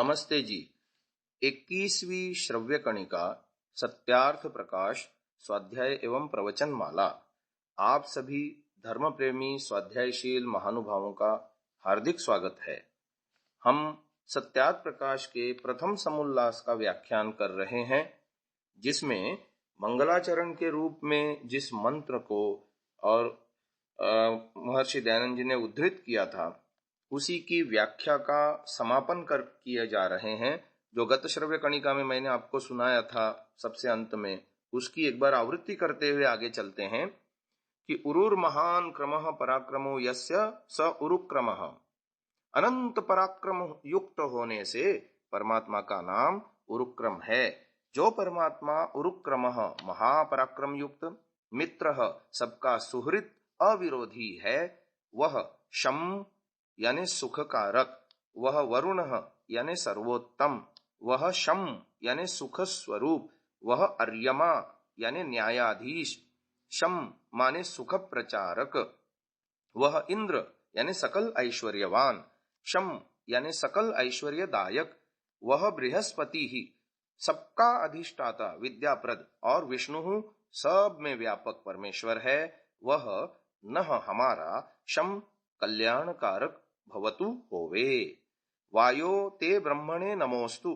नमस्ते जी। 21वीं श्रव्य कणिका सत्यार्थ प्रकाश स्वाध्याय एवं प्रवचन माला आप सभी धर्म प्रेमी स्वाध्यायशील महानुभावों का हार्दिक स्वागत है। हम सत्यार्थ प्रकाश के प्रथम समुल्लास का व्याख्यान कर रहे हैं, जिसमें मंगलाचरण के रूप में जिस मंत्र को और महर्षि दयानंद जी ने उद्धृत किया था, उसी की व्याख्या का समापन कर किए जा रहे हैं। जो गत श्रव्य कणिका में मैंने आपको सुनाया था सबसे अंत में, उसकी एक बार आवृत्ति करते हुए आगे चलते हैं कि उरुर महान क्रमः पराक्रमो यस्य स उरुक्रमः। अनंत पराक्रम युक्त होने से परमात्मा का नाम उरुक्रम है। जो परमात्मा उरुक्रमः महापराक्रम युक्त मित्रः सबका सुहृद अविरोधी है, वह शम यानी सुखकारक, वह वरुण यानी सर्वोत्तम, वह शम यानी सुख स्वरूप, वह अर्यमा यानी न्यायाधीश, शम माने सुख प्रचारक, वह इंद्र यानी सकल ऐश्वर्यवान, शम यानी सकल ऐश्वर्यदायक, वह बृहस्पति ही सबका अधिष्ठाता विद्याप्रद और विष्णु सब में व्यापक परमेश्वर है। वह नः हमारा शम कल्याणकारक भवतु होवे। वायो ते ब्रह्मणे नमोस्तु।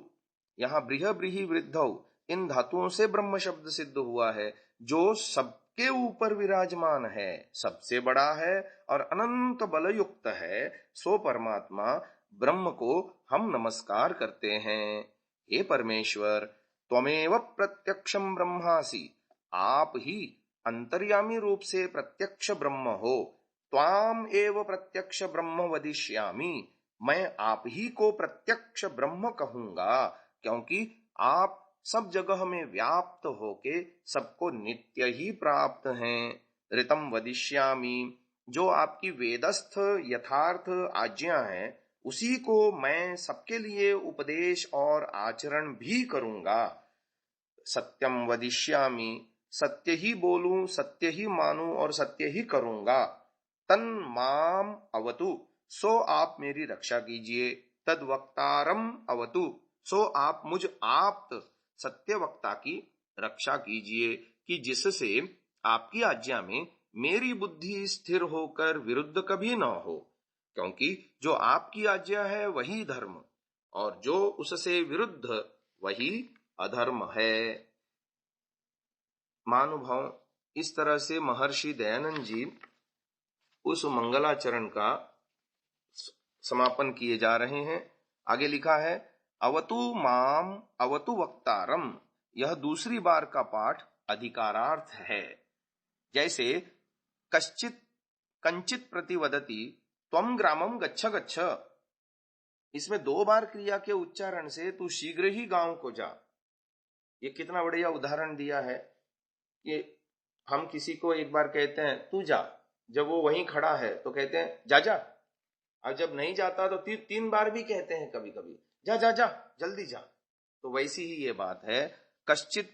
यहाँ बृह ब्रीहि वृद्धौ इन धातुओं से ब्रह्म शब्द सिद्ध हुआ है, जो सबके ऊपर विराजमान है, सबसे बड़ा है और अनंत बल युक्त है। सो परमात्मा ब्रह्म को हम नमस्कार करते हैं। हे परमेश्वर, त्वमेव प्रत्यक्षम ब्रह्मासि। आप ही अंतर्यामी रूप से प्रत्यक्ष ब्रह्म हो। त्वाम एव प्रत्यक्ष ब्रह्म वदिष्यामि। मैं आप ही को प्रत्यक्ष ब्रह्म कहूंगा, क्योंकि आप सब जगह में व्याप्त होके सबको नित्य ही प्राप्त हैं। ऋतम वदिष्यामि, जो आपकी वेदस्थ यथार्थ आज्ञा है, उसी को मैं सबके लिए उपदेश और आचरण भी करूंगा। सत्यम वदिष्यामि, सत्य ही बोलूं, सत्य ही मानूं और सत्य ही करूंगा। तन माम अवतु, सो आप मेरी रक्षा कीजिए। तद वक्तारम अवतु, सो आप मुझ आप्त सत्य वक्ता की रक्षा कीजिए, कि जिससे आपकी आज्ञा में मेरी बुद्धि स्थिर होकर विरुद्ध कभी न हो। क्योंकि जो आपकी आज्ञा है वही धर्म, और जो उससे विरुद्ध वही अधर्म है। महानुभाव, इस तरह से महर्षि दयानंद जी उस मंगलाचरण का समापन किए जा रहे हैं। आगे लिखा है, अवतु माम अवतु वक्तारम। यह दूसरी बार का पाठ अधिकारार्थ है। जैसे कश्चित कंचित प्रतिवदति त्वम ग्रामम गच्छ गच्छ, इसमें 2 बार क्रिया के उच्चारण से तू शीघ्र ही गांव को जा। ये कितना बढ़िया उदाहरण दिया है कि हम किसी को एक बार कहते हैं तू जा, जब वो वहीं खड़ा है तो कहते हैं जा जा, और जब नहीं जाता तो 3 बार भी कहते हैं कभी कभी, जा जा जा, जल्दी जा। तो वैसी ही ये बात है। कश्चित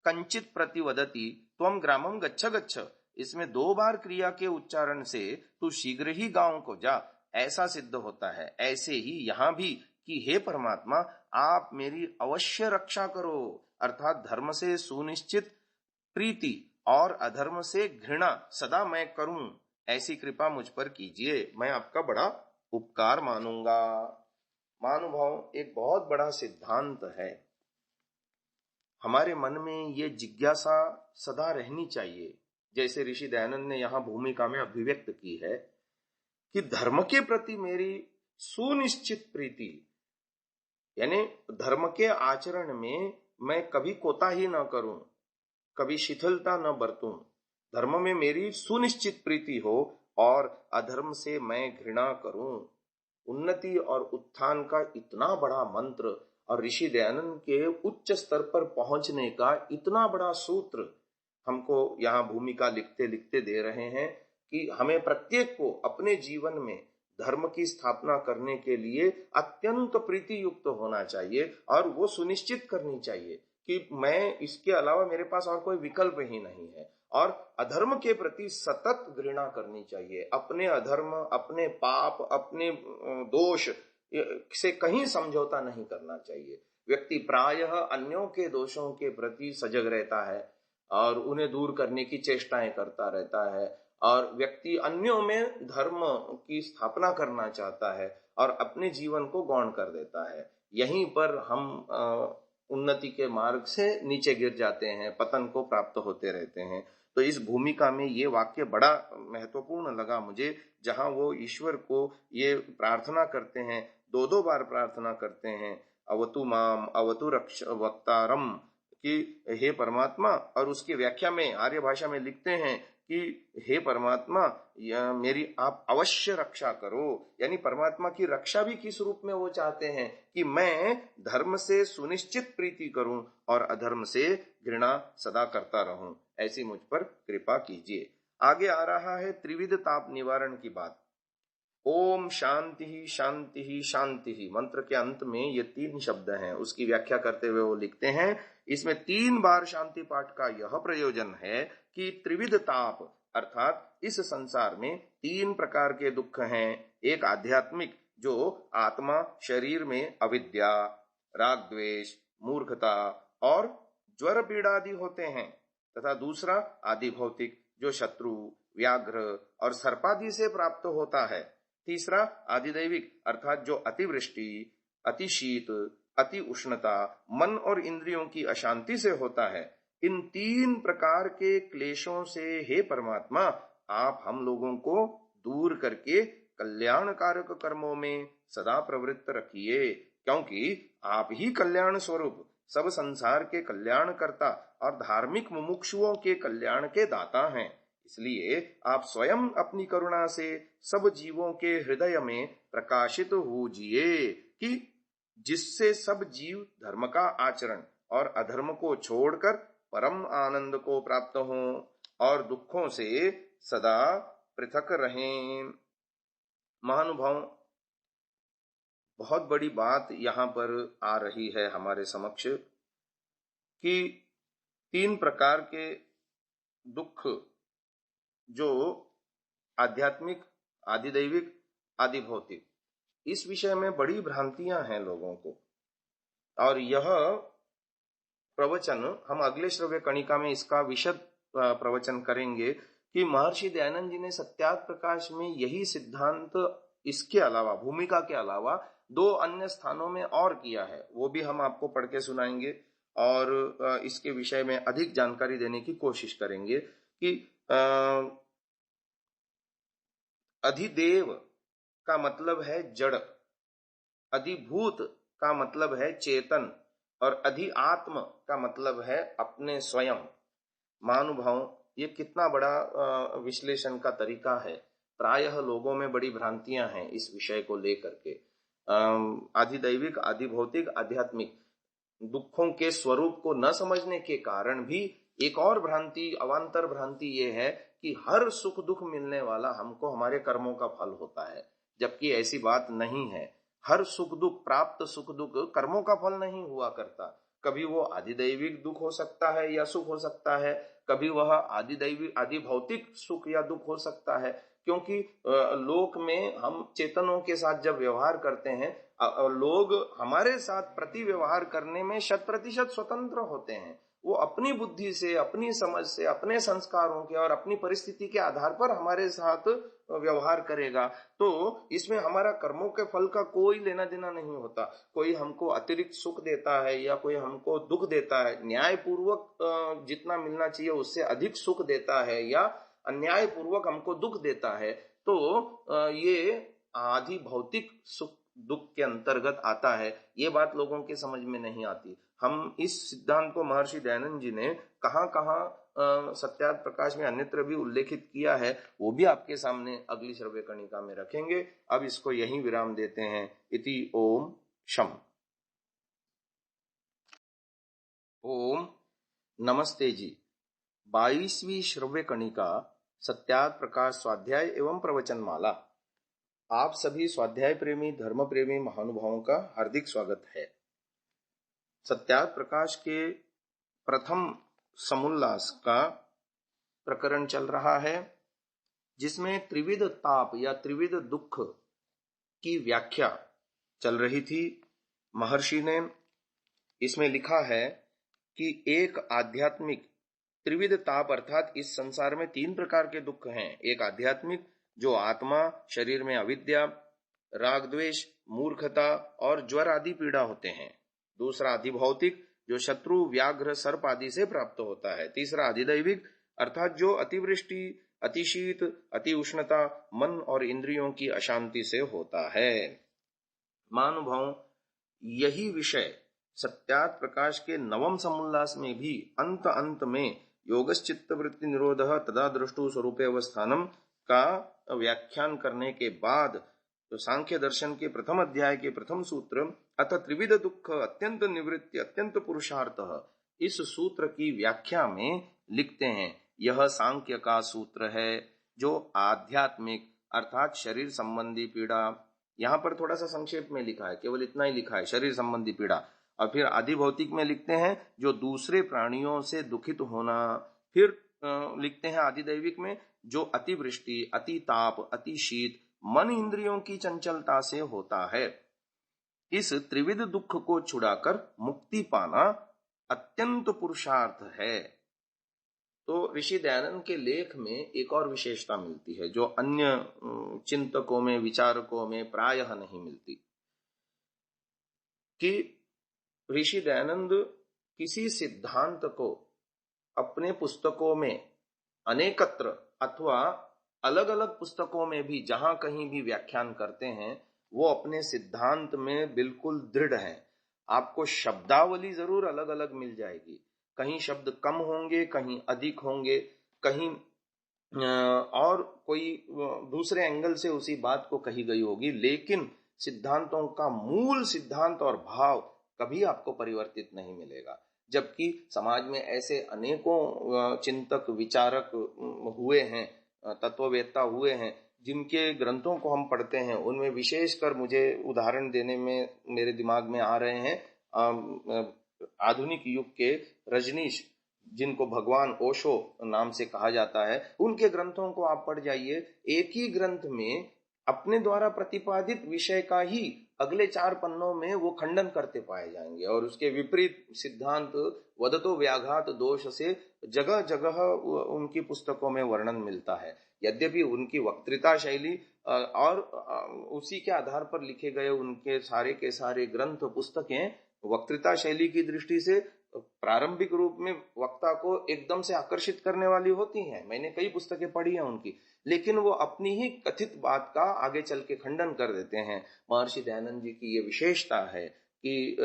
कंचित प्रतिवदति त्वम ग्रामम गच्छ गच्छ, इसमें 2 बार क्रिया के उच्चारण से तू शीघ्र ही गांव को जा, ऐसा सिद्ध होता है। ऐसे ही यहां भी कि हे परमात्मा, आप मेरी अवश्य रक्षा करो, अर्थात धर्म से सुनिश्चित प्रीति और अधर्म से घृणा सदा मैं करूं, ऐसी कृपा मुझ पर कीजिए। मैं आपका बड़ा उपकार मानूंगा। महानुभाव, एक बहुत बड़ा सिद्धांत है। हमारे मन में ये जिज्ञासा सदा रहनी चाहिए, जैसे ऋषि दयानंद ने यहाँ भूमिका में अभिव्यक्त की है, कि धर्म के प्रति मेरी सुनिश्चित प्रीति, यानी धर्म के आचरण में मैं कभी कोताही न करूं, कभी शिथिलता न बरतूं। धर्म में मेरी सुनिश्चित प्रीति हो और अधर्म से मैं घृणा करूं। उन्नति और उत्थान का इतना बड़ा मंत्र और ऋषि दयानंद के उच्च स्तर पर पहुंचने का इतना बड़ा सूत्र हमको यहाँ भूमिका लिखते लिखते दे रहे हैं कि हमें प्रत्येक को अपने जीवन में धर्म की स्थापना करने के लिए अत्यंत प्रीति युक्त होना चाहिए, और वो सुनिश्चित करनी चाहिए कि मैं इसके अलावा मेरे पास और कोई विकल्प ही नहीं है। और अधर्म के प्रति सतत घृणा करनी चाहिए। अपने अधर्म, अपने पाप, अपने दोष से कहीं समझौता नहीं करना चाहिए। व्यक्ति प्रायः अन्यों के दोषों के प्रति सजग रहता है और उन्हें दूर करने की चेष्टाएं करता रहता है, और व्यक्ति अन्यों में धर्म की स्थापना करना चाहता है और अपने जीवन को गौण कर देता है। यहीं पर हम उन्नति के मार्ग से नीचे गिर जाते हैं, पतन को प्राप्त होते रहते हैं। तो इस भूमिका में ये वाक्य बड़ा महत्वपूर्ण लगा मुझे, जहां वो ईश्वर को ये प्रार्थना करते हैं, दो दो बार प्रार्थना करते हैं, अवतु माम अवतु रक्ष वक्तारम, कि हे परमात्मा, और उसकी व्याख्या में आर्य भाषा में लिखते हैं कि हे परमात्मा, मेरी आप अवश्य रक्षा करो। यानी परमात्मा की रक्षा भी किस रूप में वो चाहते हैं कि मैं धर्म से सुनिश्चित प्रीति करूं और अधर्म से घृणा सदा करता रहूं। ऐसी मुझ पर कृपा कीजिए। आगे आ रहा है त्रिविध ताप निवारण की बात। ओम शांति ही शांति ही शांति ही, मंत्र के अंत में ये 3 शब्द हैं। उसकी व्याख्या करते हुए वो लिखते हैं, इसमें 3 बार शांति पाठ का यह प्रयोजन है कि त्रिविध ताप अर्थात इस संसार में 3 प्रकार के दुख हैं। एक आध्यात्मिक, जो आत्मा शरीर में अविद्या, राग द्वेष, मूर्खता और ज्वर पीड़ा आदि होते हैं, तथा दूसरा आदि भौतिक, जो शत्रु, व्याघ्र और सर्पादि से प्राप्त होता है। तीसरा आदिदैविक अर्थात जो अतिवृष्टि, अति शीत, अति उष्णता, मन और इंद्रियों की अशांति से होता है। इन 3 प्रकार के क्लेशों से हे परमात्मा, आप हम लोगों को दूर करके कल्याणकारक कर्मों में सदा प्रवृत्त रखिए, क्योंकि आप ही कल्याण स्वरूप सब संसार के कल्याणकर्ता और धार्मिक मुमुक्षुओं के कल्याण के दाता हैं। इसलिए आप स्वयं अपनी करुणा से सब जीवों के हृदय में प्रकाशित होजिए, कि जिससे सब जीव धर्म का आचरण और अधर्म को छोड़कर परम आनंद को प्राप्त हों और दुखों से सदा पृथक रहें। महानुभाव, बहुत बड़ी बात यहाँ पर आ रही है हमारे समक्ष कि 3 प्रकार के दुख, जो आध्यात्मिक, आदिदैविक, आदि भौतिक, इस विषय में बड़ी भ्रांतियां हैं लोगों को। और यह प्रवचन हम अगले श्रव्य कणिका में इसका विशद प्रवचन करेंगे कि महर्षि दयानंद जी ने सत्यार्थ प्रकाश में यही सिद्धांत इसके अलावा, भूमिका के अलावा 2 अन्य स्थानों में और किया है। वो भी हम आपको पढ़ के सुनाएंगे और इसके विषय में अधिक जानकारी देने की कोशिश करेंगे कि अधिदेव का मतलब है जड़, अधिभूत का मतलब है चेतन, और अधिआत्म का मतलब है अपने स्वयं। महानुभाव, ये कितना बड़ा विश्लेषण का तरीका है। प्रायः लोगों में बड़ी भ्रांतियां हैं इस विषय को लेकर के। आदिदैविक, आदिभौतिक, आध्यात्मिक दुखों के स्वरूप को न समझने के कारण भी एक और भ्रांति, अवान्तर भ्रांति ये है कि हर सुख दुख मिलने वाला हमको हमारे कर्मों का फल होता है, जबकि ऐसी बात नहीं है। हर सुख दुख, प्राप्त सुख दुख कर्मों का फल नहीं हुआ करता। कभी वो आदिदैविक दुख हो सकता है या सुख हो सकता है, कभी वह आदिदैविक, आदि भौतिक सुख या दुख हो सकता है, क्योंकि लोक में हम चेतनों के साथ जब व्यवहार करते हैं, लोग हमारे साथ प्रति व्यवहार करने में 100% स्वतंत्र होते हैं। वो अपनी बुद्धि से, अपनी समझ से, अपने संस्कारों के और अपनी परिस्थिति के आधार पर हमारे साथ व्यवहार करेगा। तो इसमें हमारा कर्मों के फल का कोई लेना देना नहीं होता। कोई हमको अतिरिक्त सुख देता है या कोई हमको दुख देता है, न्यायपूर्वक जितना मिलना चाहिए उससे अधिक सुख देता है या अन्याय पूर्वक हमको दुख देता है, तो ये आदि भौतिक सुख दुख के अंतर्गत आता है। ये बात लोगों के समझ में नहीं आती। हम इस सिद्धांत को महर्षि दयानंद जी ने कहां कहां सत्यार्थ प्रकाश में अन्यत्र भी उल्लेखित किया है, वो भी आपके सामने अगली श्रव्य कणिका में रखेंगे। अब इसको यहीं विराम देते हैं। इति ओम शम। ओम नमस्ते जी। 22वीं श्रव्य कणिका सत्यार्थ प्रकाश स्वाध्याय एवं प्रवचन माला। आप सभी स्वाध्याय प्रेमी, धर्म प्रेमी महानुभावों का हार्दिक स्वागत है। सत्यार्थ प्रकाश के प्रथम समुल्लास का प्रकरण चल रहा है, जिसमें त्रिविध ताप या त्रिविध दुख की व्याख्या चल रही थी। महर्षि ने इसमें लिखा है कि एक आध्यात्मिक त्रिविध ताप, अर्थात इस संसार में 3 प्रकार के दुख हैं। एक आध्यात्मिक जो आत्मा शरीर में अविद्या, राग द्वेष, मूर्खता और ज्वर आदि पीड़ा होते हैं। दूसरा अधिभौतिक जो शत्रु, व्याघ्र, सर्प आदि से प्राप्त होता है। तीसरा अधिदैविक अर्थात जो अतिवृष्टि, अतिशीत, अति उष्णता, मन और इंद्रियों की अशांति से होता है। महानुभावों, यही विषय सत्यार्थ प्रकाश के नवम समुल्लास में भी अंत अंत में योगश्चित्त वृत्ति निरोध तदा दृष्टु स्वरूपे अवस्थानम का व्याख्यान करने के बाद तो सांख्य दर्शन के प्रथम अध्याय के प्रथम सूत्र अथ त्रिविध दुख अत्यंत निवृत्ति अत्यंत पुरुषार्थ, इस सूत्र की व्याख्या में लिखते हैं यह सांख्य का सूत्र है जो आध्यात्मिक अर्थात शरीर संबंधी पीड़ा, यहाँ पर थोड़ा सा संक्षेप में लिखा है, केवल इतना ही लिखा है शरीर संबंधी पीड़ा, और फिर आदि भौतिक में लिखते हैं जो दूसरे प्राणियों से दुखित होना, फिर लिखते हैं आदि दैविक में जो अतिवृष्टि, अति ताप, अति शीत, मन इंद्रियों की चंचलता से होता है। इस त्रिविध दुख को छुड़ाकर मुक्ति पाना अत्यंत पुरुषार्थ है। तो ऋषि दयानंद के लेख में एक और विशेषता मिलती है जो अन्य चिंतकों में, विचारकों में प्रायः नहीं मिलती, कि ऋषि दयानंद किसी सिद्धांत को अपने पुस्तकों में अनेकत्र अथवा अलग अलग पुस्तकों में भी जहां कहीं भी व्याख्यान करते हैं, वो अपने सिद्धांत में बिल्कुल दृढ़ हैं। आपको शब्दावली जरूर अलग अलग मिल जाएगी, कहीं शब्द कम होंगे, कहीं अधिक होंगे, कहीं और कोई दूसरे एंगल से उसी बात को कही गई होगी, लेकिन सिद्धांतों का मूल सिद्धांत और भाव कभी आपको परिवर्तित नहीं मिलेगा। जबकि समाज में ऐसे अनेकों चिंतक, विचारक हुए हैं, तत्ववेत्ता हुए हैं, जिनके ग्रंथों को हम पढ़ते हैं, उनमें विशेषकर मुझे उदाहरण देने में मेरे दिमाग में आ रहे हैं आधुनिक युग के रजनीश, जिनको भगवान ओशो नाम से कहा जाता है। उनके ग्रंथों को आप पढ़ जाइए, एक ही ग्रंथ में अपने द्वारा प्रतिपादित विषय का ही अगले 4 पन्नों में वो खंडन करते पाए जाएंगे, और उसके विपरीत सिद्धांत वदतो व्याघात दोष से जगह जगह उनकी पुस्तकों में वर्णन मिलता है। यद्यपि उनकी वक्तृता शैली और उसी के आधार पर लिखे गए उनके सारे के सारे ग्रंथ, पुस्तकें वक्तृता शैली की दृष्टि से प्रारंभिक रूप में वक्ता को एकदम से आकर्षित करने वाली होती हैं। मैंने कई पुस्तकें पढ़ी हैं उनकी, लेकिन वो अपनी ही कथित बात का आगे चल के खंडन कर देते हैं। महर्षि दयानंद जी की ये विशेषता है कि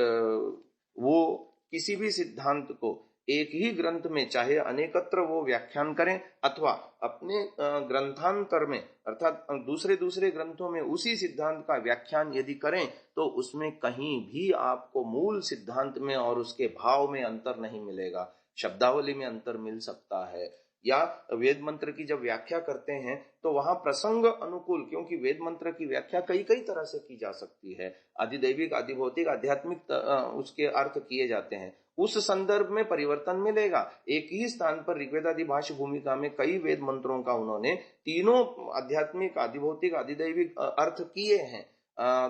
वो किसी भी सिद्धांत को एक ही ग्रंथ में, चाहे अनेकत्र वो व्याख्यान करें अथवा अपने ग्रंथांतर में अर्थात दूसरे ग्रंथों में उसी सिद्धांत का व्याख्यान यदि करें, तो उसमें कहीं भी आपको मूल सिद्धांत में और उसके भाव में अंतर नहीं मिलेगा। शब्दावली में अंतर मिल सकता है, या वेद मंत्र की जब व्याख्या करते हैं तो वहां प्रसंग अनुकूल, क्योंकि वेद मंत्र की व्याख्या कई कई तरह से की जा सकती है, अधिदैविक, अधिभौतिक, आध्यात्मिक उसके अर्थ किए जाते हैं, उस संदर्भ में परिवर्तन मिलेगा। एक ही स्थान पर ऋग्वेदादि भाष्य भूमिका में कई वेद मंत्रों का उन्होंने तीनों आध्यात्मिक, अधिभौतिक, अधिदैविक अर्थ किए हैं,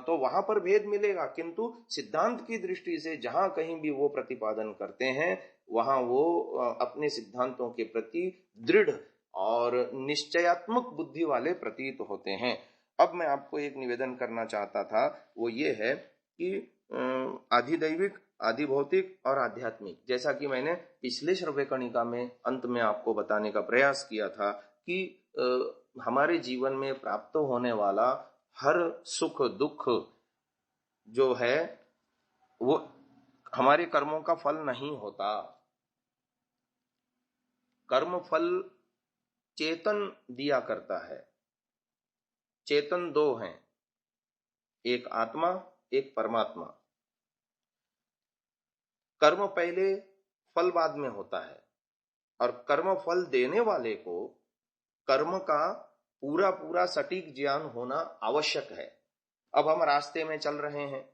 तो वहां पर भेद मिलेगा, किंतु सिद्धांत की दृष्टि से जहां कहीं भी वो प्रतिपादन करते हैं, वहां वो अपने सिद्धांतों के प्रति दृढ़ और निश्चयात्मक बुद्धि वाले प्रतीत होते हैं। अब मैं आपको एक निवेदन करना चाहता था, वो ये है कि अधिदैविक, अधिभौतिक और आध्यात्मिक, जैसा कि मैंने पिछले श्रव्य कणिका में अंत में आपको बताने का प्रयास किया था कि हमारे जीवन में प्राप्त होने वाला हर सुख दुख जो है वो हमारे कर्मों का फल नहीं होता। कर्म फल चेतन दिया करता है। चेतन 2 हैं, एक आत्मा, एक परमात्मा। कर्म पहले, फल बाद में होता है, और कर्म फल देने वाले को कर्म का पूरा पूरा सटीक ज्ञान होना आवश्यक है। अब हम रास्ते में चल रहे हैं,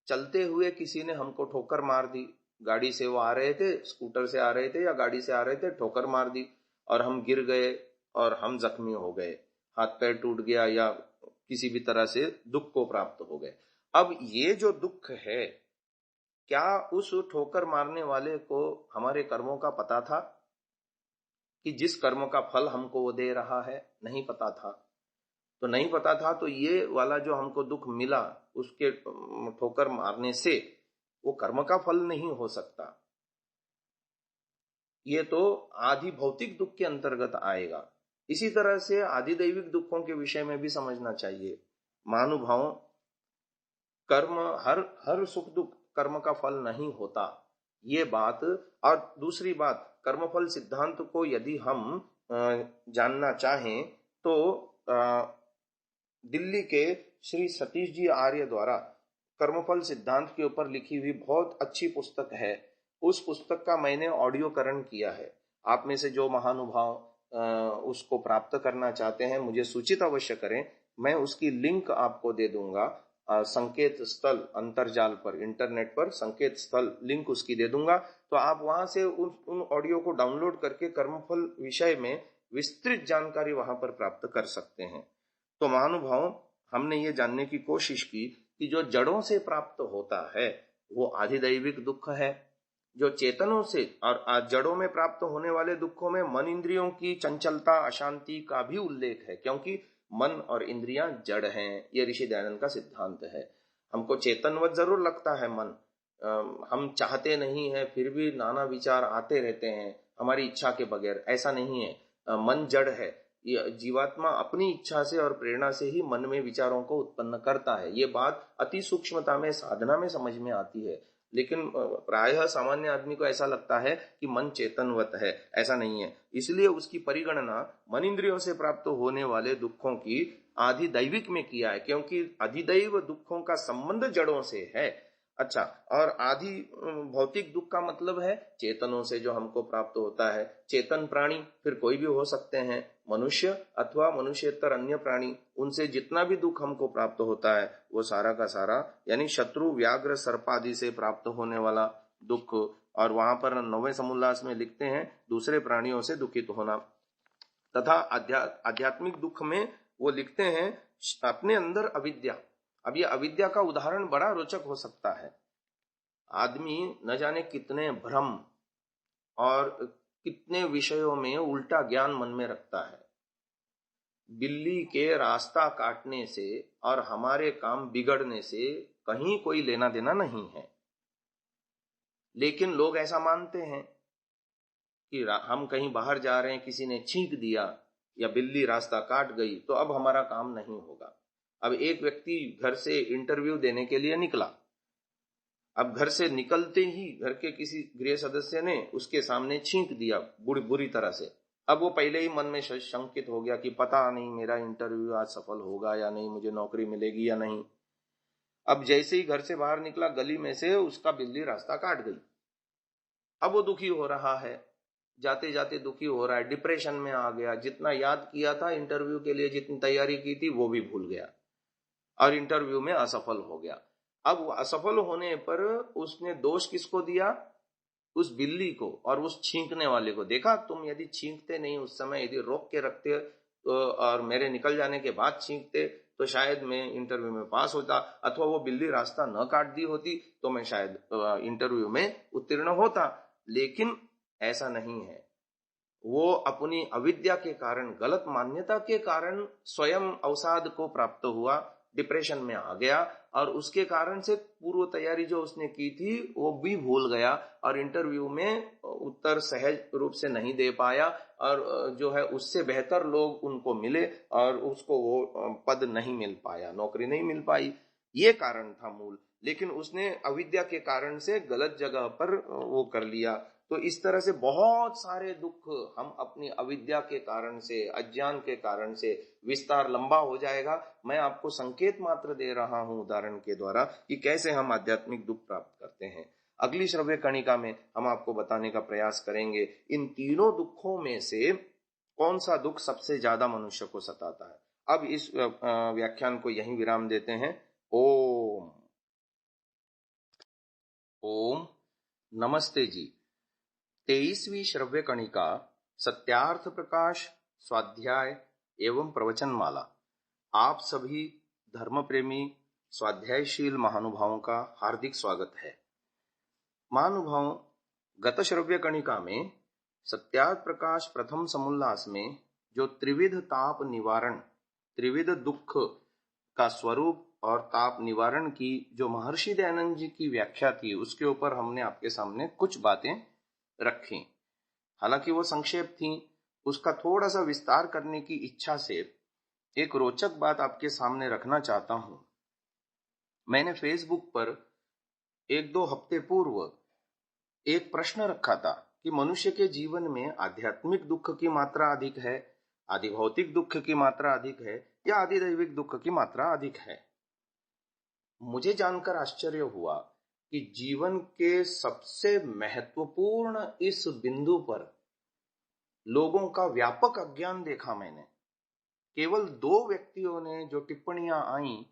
चलते हुए किसी ने हमको ठोकर मार दी, गाड़ी से वो आ रहे थे, स्कूटर से आ रहे थे या गाड़ी से आ रहे थे, ठोकर मार दी और हम गिर गए और हम जख्मी हो गए, हाथ पैर टूट गया या किसी भी तरह से दुख को प्राप्त हो गए। अब ये जो दुख है, क्या उस ठोकर मारने वाले को हमारे कर्मों का पता था कि जिस कर्म का फल हमको वो दे रहा है? नहीं पता था। तो नहीं पता था, तो ये वाला जो हमको दुख मिला उसके ठोकर मारने से, वो कर्म का फल नहीं हो सकता। ये तो आदि भौतिक दुख के अंतर्गत आएगा। इसी तरह से आदि दैविक दुखों के विषय में भी समझना चाहिए। महानुभाव, कर्म, हर हर सुख दुख कर्म का फल नहीं होता, ये बात। और दूसरी बात, कर्मफल सिद्धांत को यदि हम जानना चाहें तो दिल्ली के श्री सतीश जी आर्य द्वारा कर्मफल सिद्धांत के ऊपर लिखी हुई बहुत अच्छी पुस्तक है। उस पुस्तक का मैंने ऑडियोकरण किया है। आप में से जो महानुभाव उसको प्राप्त करना चाहते हैं, मुझे सूचित अवश्य करें। मैं उसकी लिंक आपको दे दूंगा। संकेत स्थल अंतरजाल पर, इंटरनेट पर संकेत स्थल लिंक उसकी दे दूंगा। तो आप वहां से उन ऑडियो को डाउनलोड करके कर्मफल विषय में विस्तृत जानकारी वहां पर प्राप्त कर सकते हैं। तो महानुभाव, हमने ये जानने की कोशिश की कि जो जड़ों से प्राप्त होता है वो आधिदैविक दुख है। जो चेतनों से और जड़ों में प्राप्त होने वाले दुखों में मन इंद्रियों की चंचलता, अशांति का भी उल्लेख है, क्योंकि मन और इंद्रियां जड़ हैं। ये ऋषि दयानंद का सिद्धांत है। हमको चेतनवत जरूर लगता है मन, हम चाहते नहीं है फिर भी नाना विचार आते रहते हैं हमारी इच्छा के बगैर, ऐसा नहीं है। मन जड़ है। ये जीवात्मा अपनी इच्छा से और प्रेरणा से ही मन में विचारों को उत्पन्न करता है। ये बात अति सूक्ष्मता में, साधना में समझ में आती है। लेकिन प्रायः सामान्य आदमी को ऐसा लगता है कि मन चेतनवत है, ऐसा नहीं है। इसलिए उसकी परिगणना मन इंद्रियों से प्राप्त होने वाले दुखों की आधिदैविक में किया है, क्योंकि अधिदैव दुखों का संबंध जड़ों से है। अच्छा, और आदि भौतिक दुख का मतलब है चेतनों से जो हमको प्राप्त होता है। चेतन प्राणी फिर कोई भी हो सकते हैं, मनुष्य अथवा मनुष्यतर अन्य प्राणी, उनसे जितना भी दुख हमको प्राप्त होता है वो सारा का सारा, यानी शत्रु, व्याघ्र, सर्प आदि से प्राप्त होने वाला दुख। और वहां पर 9वें समोल्लास में लिखते हैं दूसरे प्राणियों से दुखित होना। तथा आध्यात्मिक दुख में वो लिखते हैं अपने अंदर अविद्या। अब ये अविद्या का उदाहरण बड़ा रोचक हो सकता है। आदमी न जाने कितने भ्रम और कितने विषयों में उल्टा ज्ञान मन में रखता है। बिल्ली के रास्ता काटने से और हमारे काम बिगड़ने से कहीं कोई लेना देना नहीं है, लेकिन लोग ऐसा मानते हैं कि हम कहीं बाहर जा रहे हैं, किसी ने छींक दिया या बिल्ली रास्ता काट गई तो अब हमारा काम नहीं होगा। अब एक व्यक्ति घर से इंटरव्यू देने के लिए निकला। अब घर से निकलते ही घर के किसी गृह सदस्य ने उसके सामने छींक दिया बुरी तरह से। अब वो पहले ही मन में शंकित हो गया कि पता नहीं मेरा इंटरव्यू आज सफल होगा या नहीं, मुझे नौकरी मिलेगी या नहीं। अब जैसे ही घर से बाहर निकला, गली में से उसका बिल्ली रास्ता काट गई। अब वो दुखी हो रहा है, जाते जाते दुखी हो रहा है, डिप्रेशन में आ गया। जितना याद किया था इंटरव्यू के लिए, जितनी तैयारी की थी, वो भी भूल गया और इंटरव्यू में असफल हो गया। अब असफल होने पर उसने दोष किसको दिया? उस बिल्ली को और उस छींकने वाले को। देखा, तुम यदि छींकते नहीं उस समय, यदि रोक के रखते तो और मेरे निकल जाने के बाद छींकते तो शायद मैं इंटरव्यू में पास होता, अथवा वो बिल्ली रास्ता न काट दी होती तो मैं शायद इंटरव्यू में उत्तीर्ण होता। लेकिन ऐसा नहीं है। वो अपनी अविद्या के कारण, गलत मान्यता के कारण स्वयं अवसाद को प्राप्त हुआ, डिप्रेशन में आ गया और उसके कारण से पूर्व तैयारी जो उसने की थी वो भी भूल गया और इंटरव्यू में उत्तर सहज रूप से नहीं दे पाया और जो है उससे बेहतर लोग उनको मिले और उसको वो पद नहीं मिल पाया, नौकरी नहीं मिल पाई। ये कारण था मूल। लेकिन उसने अविद्या के कारण से गलत जगह पर वो कर लिया। तो इस तरह से बहुत सारे दुख हम अपनी अविद्या के कारण से, अज्ञान के कारण से, विस्तार लंबा हो जाएगा। मैं आपको संकेत मात्र दे रहा हूं उदाहरण के द्वारा कि कैसे हम आध्यात्मिक दुख प्राप्त करते हैं। अगली श्रव्य कणिका में हम आपको बताने का प्रयास करेंगे इन तीनों दुखों में से कौन सा दुख सबसे ज्यादा मनुष्य को सताता है। अब इस व्याख्यान को यहीं विराम देते हैं। ओम। ओम नमस्ते जी। 23वीं श्रव्य कणिका सत्यार्थ प्रकाश स्वाध्याय एवं प्रवचन माला आप सभी धर्म प्रेमी स्वाध्यायशील महानुभावों का हार्दिक स्वागत है। महानुभाव, गत श्रव्य कणिका में सत्यार्थ प्रकाश प्रथम समुल्लास में जो त्रिविध ताप निवारण, त्रिविध दुख का स्वरूप और ताप निवारण की जो महर्षि दयानंद जी की व्याख्या थी, उसके ऊपर हमने आपके सामने कुछ बातें रखी। हालांकि वो संक्षेप थी, उसका थोड़ा सा विस्तार करने की इच्छा से एक रोचक बात आपके सामने रखना चाहता हूं। मैंने फेसबुक पर एक दो हफ्ते पूर्व एक प्रश्न रखा था कि मनुष्य के जीवन में आध्यात्मिक दुख की मात्रा अधिक है, आधिभौतिक दुख की मात्रा अधिक है या आधिदैविक दुख की मात्रा अधिक है। मुझे जानकर आश्चर्य हुआ कि जीवन के सबसे महत्वपूर्ण इस बिंदु पर लोगों का व्यापक अज्ञान देखा मैंने। केवल 2 व्यक्तियों ने जो टिप्पणियां आई,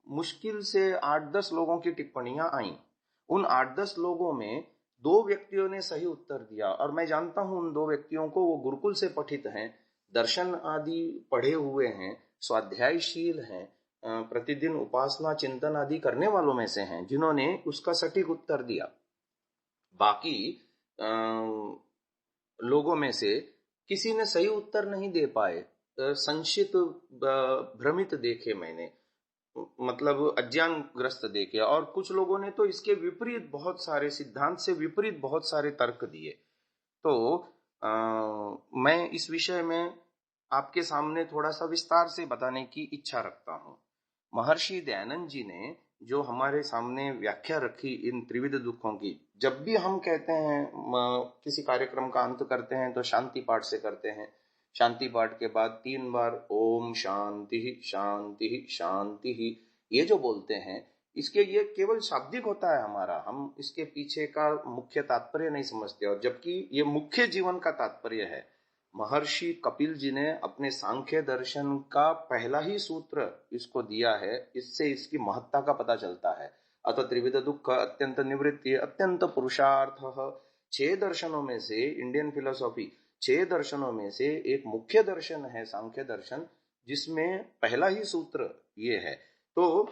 मुश्किल से 8-10 लोगों की टिप्पणियां आई। उन 8-10 लोगों में 2 व्यक्तियों ने सही उत्तर दिया, और मैं जानता हूं उन 2 व्यक्तियों को। वो गुरुकुल से पठित हैं, दर्शन आदि पढ़े हुए हैं, स्वाध्यायशील हैं, प्रतिदिन उपासना चिंतन आदि करने वालों में से हैं, जिन्होंने उसका सटीक उत्तर दिया। बाकी लोगों में से किसी ने सही उत्तर नहीं दे पाए, संशित भ्रमित देखे मैंने, मतलब अज्ञानग्रस्त देखे। और कुछ लोगों ने तो इसके विपरीत बहुत सारे, सिद्धांत से विपरीत बहुत सारे तर्क दिए। तो मैं इस विषय में आपके सामने थोड़ा सा विस्तार से बताने की इच्छा रखता हूं। महर्षि दयानंद जी ने जो हमारे सामने व्याख्या रखी इन त्रिविध दुखों की, जब भी हम कहते हैं, किसी कार्यक्रम का अंत करते हैं तो शांति पाठ से करते हैं। शांति पाठ के बाद 3 बार ओम शांति शांति शांति ये जो बोलते हैं, इसके ये केवल शाब्दिक होता है हमारा, हम इसके पीछे का मुख्य तात्पर्य नहीं समझते। और जबकि ये मुख्य जीवन का तात्पर्य है। महर्षि कपिल जी ने अपने सांख्य दर्शन का पहला ही सूत्र इसको दिया है, इससे इसकी महत्ता का पता चलता है। अत त्रिविध दुख अत्यंत निवृत्ति अत्यंत पुरुषार्थ। 6 दर्शनों में से, इंडियन फिलोसॉफी 6 दर्शनों में से एक मुख्य दर्शन है सांख्य दर्शन, जिसमें पहला ही सूत्र ये है। तो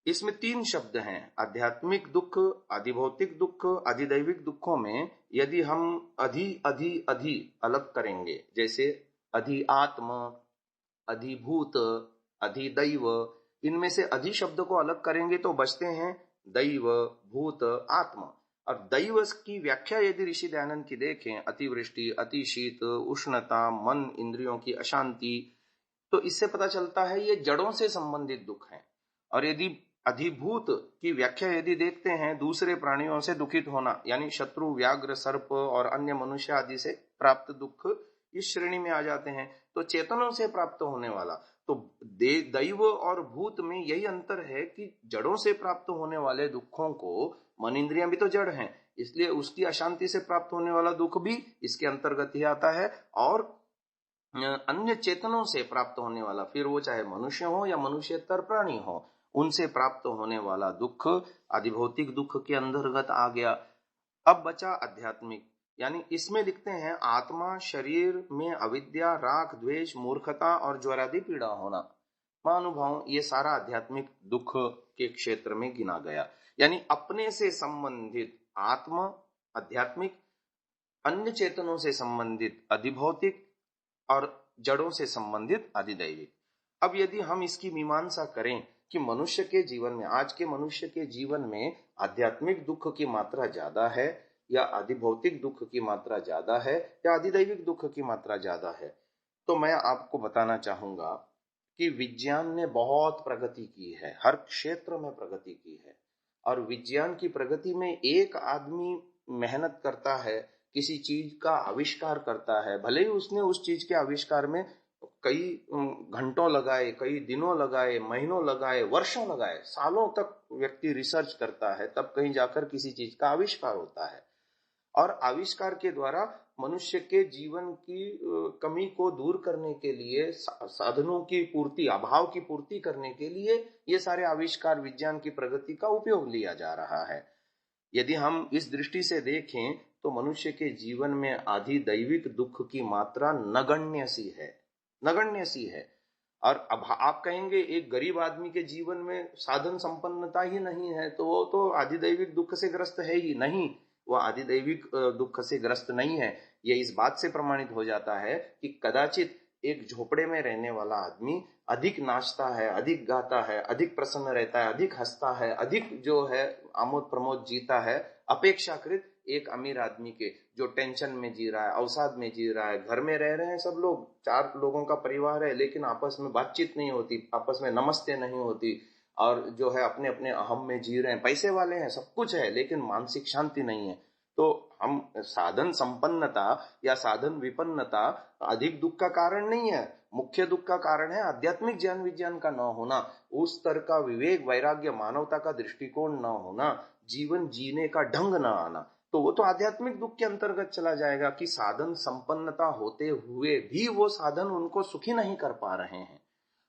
इसमें 3 शब्द हैं, आध्यात्मिक दुख, आधिभौतिक दुख, आधिदैविक दुखों में यदि हम अधि अधि अधि अलग करेंगे, जैसे अधि आत्म, अधिभूत, अधिदैव, इनमें से अधि शब्द को अलग करेंगे तो बचते हैं दैव, भूत, आत्मा। और दैव की व्याख्या यदि ऋषि दयानंद की देखें, अतिवृष्टि, अतिशीत, उष्णता, मन इंद्रियों की अशांति, तो इससे पता चलता है ये जड़ों से संबंधित दुख है। और यदि अधिभूत की व्याख्या यदि देखते हैं, दूसरे प्राणियों से दुखित होना, यानी शत्रु, व्याघ्र, सर्प और अन्य मनुष्य आदि से प्राप्त दुख इस श्रेणी में आ जाते हैं। तो चेतनों से प्राप्त होने वाला, तो दैव और भूत में यही अंतर है कि जड़ों से प्राप्त होने वाले दुखों को, मन इंद्रियां भी तो जड़ हैं, इसलिए उसकी अशांति से प्राप्त होने वाला दुख भी इसके अंतर्गत ही आता है। और अन्य चेतनों से प्राप्त होने वाला, फिर वो चाहे मनुष्य हो या मनुष्यतर प्राणी हो, उनसे प्राप्त होने वाला दुख आधिभौतिक दुख के अंतर्गत आ गया। अब बचा आध्यात्मिक, यानी इसमें लिखते हैं आत्मा शरीर में अविद्या, राग, द्वेष, मूर्खता और ज्वरादि पीड़ा होना। महानुभाव, ये सारा आध्यात्मिक दुख के क्षेत्र में गिना गया। यानी अपने से संबंधित आत्मा आध्यात्मिक, अन्य चेतनों से संबंधित अधिभौतिक और जड़ों से संबंधित अधिदैविक। अब यदि हम इसकी मीमांसा करें कि मनुष्य के जीवन में, आज के मनुष्य के जीवन में आध्यात्मिक दुख की मात्रा ज्यादा है या अधिभौतिक दुख की मात्रा ज्यादा है या अधिदैविक दुख की मात्रा ज्यादा है, तो मैं आपको बताना चाहूंगा कि विज्ञान ने बहुत प्रगति की है, हर क्षेत्र में प्रगति की है। और विज्ञान की प्रगति में एक आदमी मेहनत करता है, किसी चीज का आविष्कार करता है, भले ही उसने उस चीज के आविष्कार में कई घंटों लगाए, कई दिनों लगाए, महीनों लगाए, वर्षों लगाए, सालों तक व्यक्ति रिसर्च करता है, तब कहीं जाकर किसी चीज का आविष्कार होता है। और आविष्कार के द्वारा मनुष्य के जीवन की कमी को दूर करने के लिए, साधनों की पूर्ति, अभाव की पूर्ति करने के लिए ये सारे आविष्कार, विज्ञान की प्रगति का उपयोग लिया जा रहा है। यदि हम इस दृष्टि से देखें तो मनुष्य के जीवन में आधिदैविक दुख की मात्रा नगण्य सी है, नगण्य सी है। और अब आप कहेंगे एक गरीब आदमी के जीवन में साधन संपन्नता ही नहीं है, तो वो तो आधिदैविक दुख से ग्रस्त है ही नहीं। वो आधिदैविक दुख से ग्रस्त नहीं है। ये इस बात से प्रमाणित हो जाता है कि कदाचित एक झोपड़े में रहने वाला आदमी अधिक नाचता है, अधिक गाता है, अधिक प्रसन्न रहता है, अधिक हंसता है, अधिक जो है आमोद प्रमोद जीता है, अपेक्षाकृत एक अमीर आदमी के, जो टेंशन में जी रहा है, अवसाद में जी रहा है। घर में रह रहे हैं सब लोग, 4 लोगों का परिवार है, लेकिन आपस में बातचीत नहीं होती, आपस में नमस्ते नहीं होती, और जो है अपने अपने अहम में जी रहे हैं। पैसे वाले हैं, सब कुछ है, लेकिन मानसिक शांति नहीं है। तो हम साधन संपन्नता या साधन विपन्नता अधिक दुख का कारण नहीं है। मुख्य दुख का कारण है आध्यात्मिक ज्ञान विज्ञान का न होना, उस स्तर का विवेक वैराग्य मानवता का दृष्टिकोण न होना, जीवन जीने का ढंग न आना। तो वो तो आध्यात्मिक दुख के अंतर्गत चला जाएगा कि साधन संपन्नता होते हुए भी वो साधन उनको सुखी नहीं कर पा रहे हैं।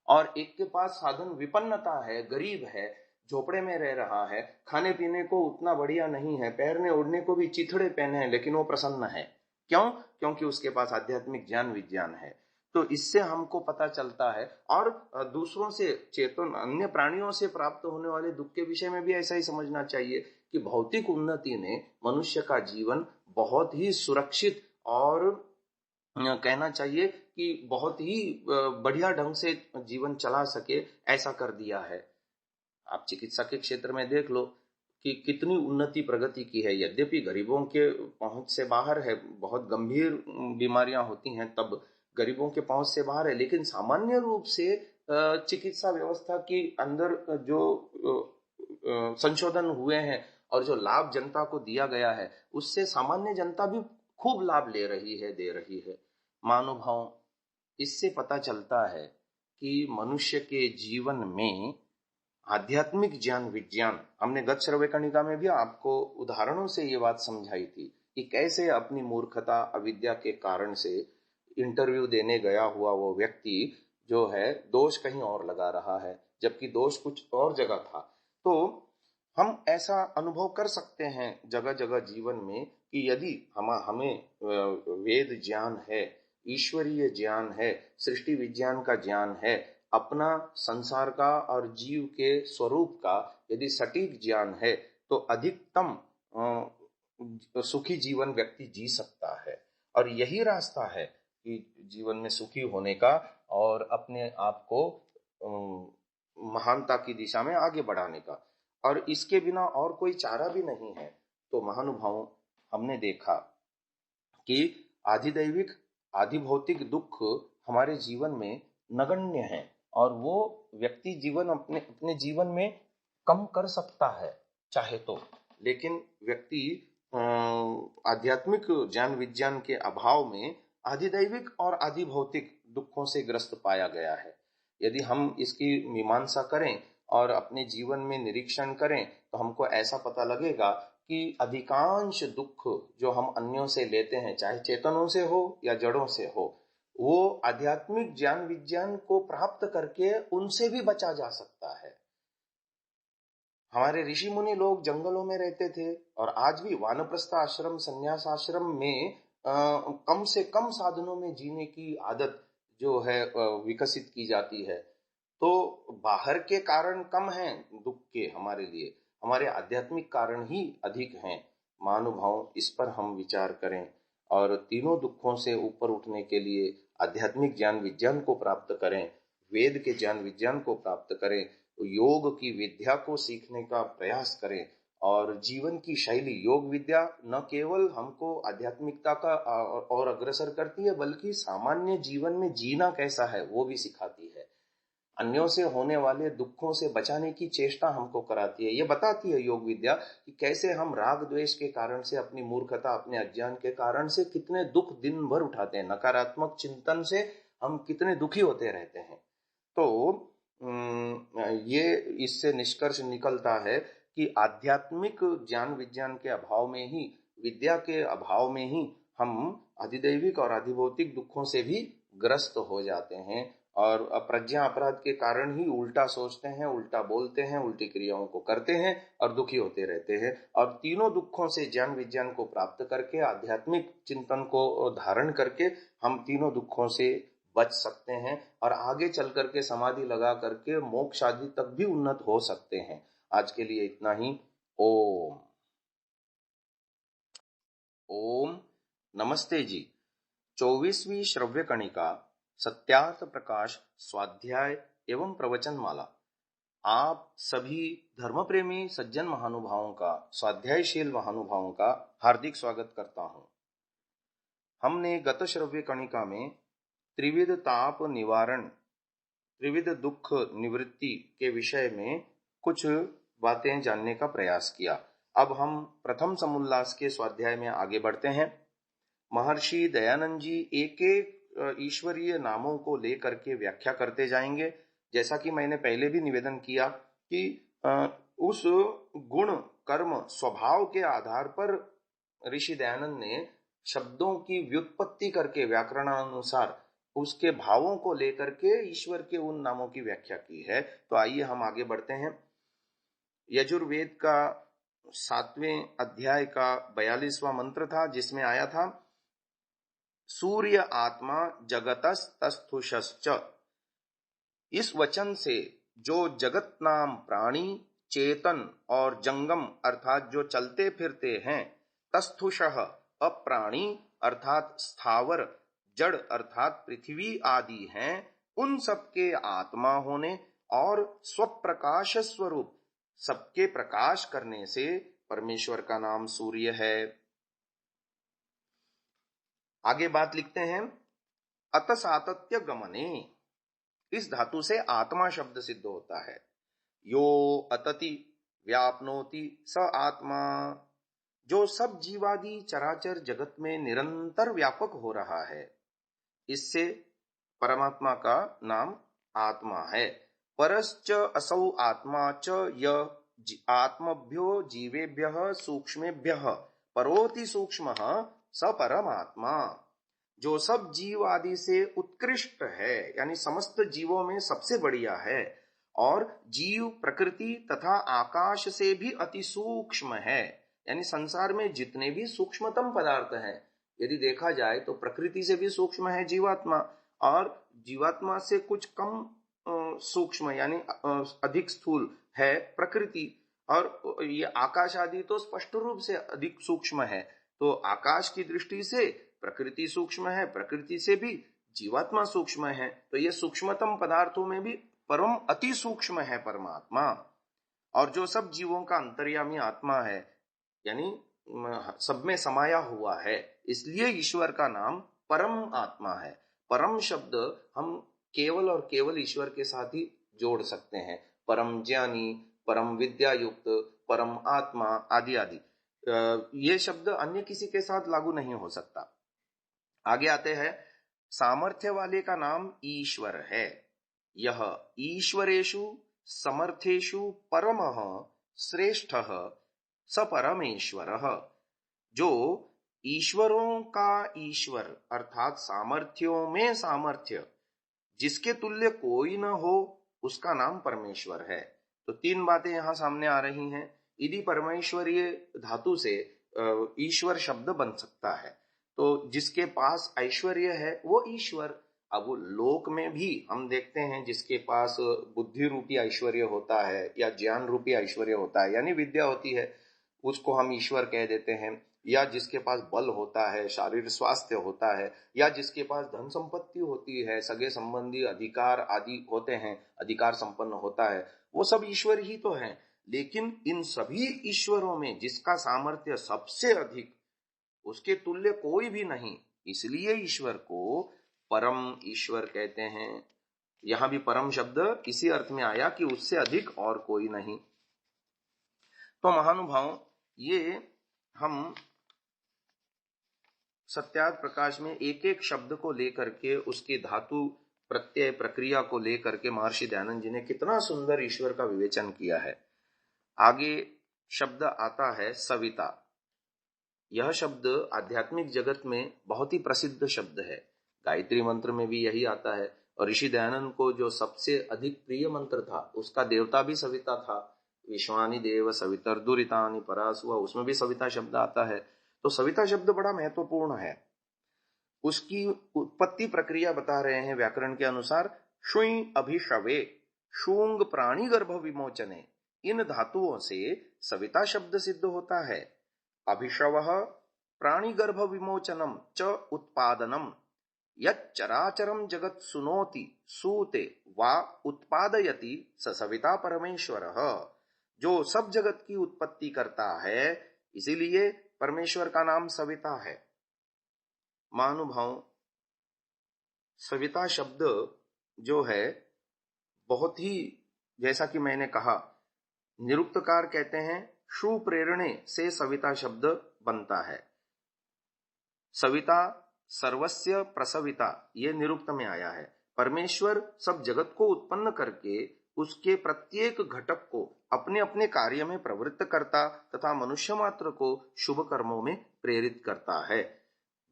और एक के पास साधन विपन्नता है, गरीब है, झोपड़े में रह रहा है, खाने पीने को उतना बढ़िया नहीं है, पहनने ओढ़ने को भी चिथड़े पहने हैं, लेकिन वो प्रसन्न है। क्यों? क्योंकि उसके पास आध्यात्मिक ज्ञान विज्ञान है। तो इससे हमको पता चलता है। और दूसरों से, चेतन अन्य प्राणियों से प्राप्त होने वाले दुख के विषय में भी ऐसा ही समझना चाहिए कि भौतिक उन्नति ने मनुष्य का जीवन बहुत ही सुरक्षित और कहना चाहिए कि बहुत ही बढ़िया ढंग से जीवन चला सके, ऐसा कर दिया है। आप चिकित्सा के क्षेत्र में देख लो कि कितनी उन्नति प्रगति की है। यद्यपि गरीबों के पहुंच से बाहर है, बहुत गंभीर बीमारियां होती हैं तब गरीबों के पहुंच से बाहर है, लेकिन सामान्य रूप से चिकित्सा व्यवस्था के अंदर जो संशोधन हुए हैं और जो लाभ जनता को दिया गया है, उससे सामान्य जनता भी खूब लाभ ले रही है, दे रही है। महानुभाव, इससे पता चलता है कि मनुष्य के जीवन में आध्यात्मिक ज्ञान विज्ञान, हमने गत श्रव्यकणिका में भी आपको उदाहरणों से ये बात समझाई थी कि कैसे अपनी मूर्खता अविद्या के कारण से इंटरव्यू देने गया हुआ वो व्यक्ति जो है दोष कहीं और लगा रहा है, जबकि दोष कुछ और जगह था। तो हम ऐसा अनुभव कर सकते हैं जगह जगह जीवन में कि यदि हमें वेद ज्ञान है, ईश्वरीय ज्ञान है, सृष्टि विज्ञान का ज्ञान है, अपना संसार का और जीव के स्वरूप का यदि सटीक ज्ञान है, तो अधिकतम सुखी जीवन व्यक्ति जी सकता है। और यही रास्ता है कि जीवन में सुखी होने का और अपने आप को महानता की दिशा में आगे बढ़ाने का। और इसके बिना और कोई चारा भी नहीं है। तो महानुभावों, हमने देखा कि आधिदैविक आधिभौतिक दुख हमारे जीवन में नगण्य है, और वो व्यक्ति जीवन अपने अपने जीवन में कम कर सकता है चाहे तो। लेकिन व्यक्ति आध्यात्मिक ज्ञान विज्ञान के अभाव में आधिदैविक और आधिभौतिक दुखों से ग्रस्त पाया गया है। यदि हम इसकी मीमांसा करें और अपने जीवन में निरीक्षण करें, तो हमको ऐसा पता लगेगा कि अधिकांश दुख जो हम अन्यों से लेते हैं, चाहे चेतनों से हो या जड़ों से हो, वो आध्यात्मिक ज्ञान विज्ञान को प्राप्त करके उनसे भी बचा जा सकता है। हमारे ऋषि मुनि लोग जंगलों में रहते थे, और आज भी वानप्रस्थ आश्रम, संन्यास आश्रम में कम से कम साधनों में जीने की आदत जो है विकसित की जाती है। तो बाहर के कारण कम हैं दुख के हमारे लिए, हमारे आध्यात्मिक कारण ही अधिक हैं। महानुभाव, इस पर हम विचार करें और तीनों दुखों से ऊपर उठने के लिए आध्यात्मिक ज्ञान विज्ञान को प्राप्त करें, वेद के ज्ञान विज्ञान को प्राप्त करें, योग की विद्या को सीखने का प्रयास करें। और जीवन की शैली, योग विद्या न केवल हमको आध्यात्मिकता का और अग्रसर करती है, बल्कि सामान्य जीवन में जीना कैसा है वो भी सिखाती है। अन्यों से होने वाले दुखों से बचाने की चेष्टा हमको कराती है। ये बताती है योग विद्या कि कैसे हम राग द्वेष के कारण से, अपनी मूर्खता, अपने अज्ञान के कारण से कितने दुख दिन भर उठाते हैं, नकारात्मक चिंतन से हम कितने दुखी होते रहते हैं। तो ये इससे निष्कर्ष निकलता है कि आध्यात्मिक ज्ञान विज्ञान के अभाव में ही, विद्या के अभाव में ही हम अधिदैविक और अधिभौतिक दुखों से भी ग्रस्त हो जाते हैं, और प्रज्ञा अपराध के कारण ही उल्टा सोचते हैं, उल्टा बोलते हैं, उल्टी क्रियाओं को करते हैं और दुखी होते रहते हैं। और तीनों दुखों से ज्ञान विज्ञान को प्राप्त करके, आध्यात्मिक चिंतन को धारण करके हम तीनों दुखों से बच सकते हैं और आगे चल करके समाधि लगा करके मोक्ष आदि तक भी उन्नत हो सकते हैं। आज के लिए इतना ही। ओम। ओम नमस्ते जी। 24वीं श्रव्य कणिका सत्यार्थ प्रकाश स्वाध्याय एवं प्रवचन माला आप सभी धर्म प्रेमी सज्जन महानुभावों का, स्वाध्यायशील महानुभावों का हार्दिक स्वागत करता हूं। हमने गत श्रव्य कणिका में त्रिविध ताप निवारण, त्रिविध दुख निवृत्ति के विषय में कुछ बातें जानने का प्रयास किया। अब हम प्रथम समुल्लास के स्वाध्याय में आगे बढ़ते हैं। महर्षि दयानंद जी एक एक ईश्वरीय नामों को लेकर के व्याख्या करते जाएंगे। जैसा कि मैंने पहले भी निवेदन किया कि उस गुण कर्म स्वभाव के आधार पर ऋषि दयानंद ने शब्दों की व्युत्पत्ति करके व्याकरणानुसार उसके भावों को लेकर के ईश्वर के उन नामों की व्याख्या की है। तो आइए हम आगे बढ़ते हैं। यजुर्वेद का 7वें अध्याय का 42वां मंत्र था, जिसमें आया था सूर्य आत्मा जगतस्तस्थुषश्च। इस वचन से जो जगत नाम प्राणी, चेतन और जंगम अर्थात जो चलते फिरते हैं, तस्थुषः अप्राणी अर्थात स्थावर, जड़ अर्थात पृथ्वी आदि हैं, उन सबके आत्मा होने और स्वप्रकाश स्वरूप सबके प्रकाश करने से परमेश्वर का नाम सूर्य है। आगे बात लिखते हैं, अत सातत्य गमने। इस धातु से आत्मा शब्द सिद्ध होता है। यो अतति व्याप्नोति स आत्मा। जो सब जीवादि चराचर जगत में निरंतर व्यापक हो रहा है, इससे परमात्मा का नाम आत्मा है। परश्च असौ आत्मा च य आत्मभ्यो जीवेभ्यः सूक्ष्मेभ्यः परोति सूक्ष्मः स परमात्मा। जो सब जीव आदि से उत्कृष्ट है, यानी समस्त जीवों में सबसे बढ़िया है, और जीव प्रकृति तथा आकाश से भी अति सूक्ष्म है। यानी संसार में जितने भी सूक्ष्मतम पदार्थ हैं, यदि देखा जाए तो प्रकृति से भी सूक्ष्म है जीवात्मा, और जीवात्मा से कुछ कम सूक्ष्म यानी अधिक स्थूल है प्रकृति, और ये आकाश आदि तो स्पष्ट रूप से अधिक सूक्ष्म है। तो आकाश की दृष्टि से प्रकृति सूक्ष्म है, प्रकृति से भी जीवात्मा सूक्ष्म है। तो ये सूक्ष्मतम पदार्थों में भी परम अति सूक्ष्म है परमात्मा, और जो सब जीवों का अंतर्यामी आत्मा है, यानी सब में समाया हुआ है, इसलिए ईश्वर का नाम परम आत्मा है। परम शब्द हम केवल और केवल ईश्वर के साथ ही जोड़ सकते हैं। परम ज्ञानी, परम विद्या युक्त, परम आत्मा आदि आदि, ये शब्द अन्य किसी के साथ लागू नहीं हो सकता। आगे आते हैं, सामर्थ्य वाले का नाम ईश्वर है। यह ईश्वरेषु समर्थेषु परमः श्रेष्ठः स परमेश्वरः। जो ईश्वरों का ईश्वर अर्थात सामर्थ्यों में सामर्थ्य, जिसके तुल्य कोई न हो, उसका नाम परमेश्वर है। तो तीन बातें यहां सामने आ रही हैं। यदि परमेश्वरीय धातु से ईश्वर शब्द बन सकता है, तो जिसके पास ऐश्वर्य है वो ईश्वर। अब लोक में भी हम देखते हैं, जिसके पास बुद्धि रूपी ऐश्वर्य होता है या ज्ञान रूपी ऐश्वर्य होता है, यानी विद्या होती है, उसको हम ईश्वर कह देते हैं। या जिसके पास बल होता है, शारीरिक स्वास्थ्य होता है, या जिसके पास धन संपत्ति होती है, सगे संबंधी अधिकार आदि होते हैं, अधिकार संपन्न होता है, वो सब ईश्वर ही तो है। लेकिन इन सभी ईश्वरों में जिसका सामर्थ्य सबसे अधिक, उसके तुल्य कोई भी नहीं, इसलिए ईश्वर को परम ईश्वर कहते हैं। यहां भी परम शब्द इसी अर्थ में आया कि उससे अधिक और कोई नहीं। तो महानुभाव, ये हम सत्यार्थ प्रकाश में एक एक शब्द को लेकर के, उसकी धातु प्रत्यय प्रक्रिया को लेकर के महर्षि दयानंद जी ने कितना सुंदर ईश्वर का विवेचन किया है। आगे शब्द आता है सविता। यह शब्द आध्यात्मिक जगत में बहुत ही प्रसिद्ध शब्द है। गायत्री मंत्र में भी यही आता है, और ऋषि दयानंद को जो सबसे अधिक प्रिय मंत्र था, उसका देवता भी सविता था। विश्वानि देव सवितर्दुरितानि परासुवा, उसमें भी सविता शब्द आता है। तो सविता शब्द बड़ा महत्वपूर्ण है। उसकी उत्पत्ति प्रक्रिया बता रहे हैं व्याकरण के अनुसार। शुई अभिशवे, शूंग प्राणी गर्भ विमोचने, इन धातुओं से सविता शब्द सिद्ध होता है। अभिशवः प्राणी गर्भ विमोचनम च उत्पादनम, यच्चराचरम जगत सुनोति सूते वा उत्पादयति स सविता परमेश्वरः। जो सब जगत की उत्पत्ति करता है, इसीलिए परमेश्वर का नाम सविता है। महानुभाव, सविता शब्द जो है बहुत ही, जैसा कि मैंने कहा, निरुक्तकार कहते हैं शु प्रेरणे से सविता शब्द बनता है। सविता सर्वस्य प्रसविता, ये निरुक्त में आया है। परमेश्वर सब जगत को उत्पन्न करके उसके प्रत्येक घटक को अपने अपने कार्य में प्रवृत्त करता तथा मनुष्य मात्र को शुभ कर्मों में प्रेरित करता है।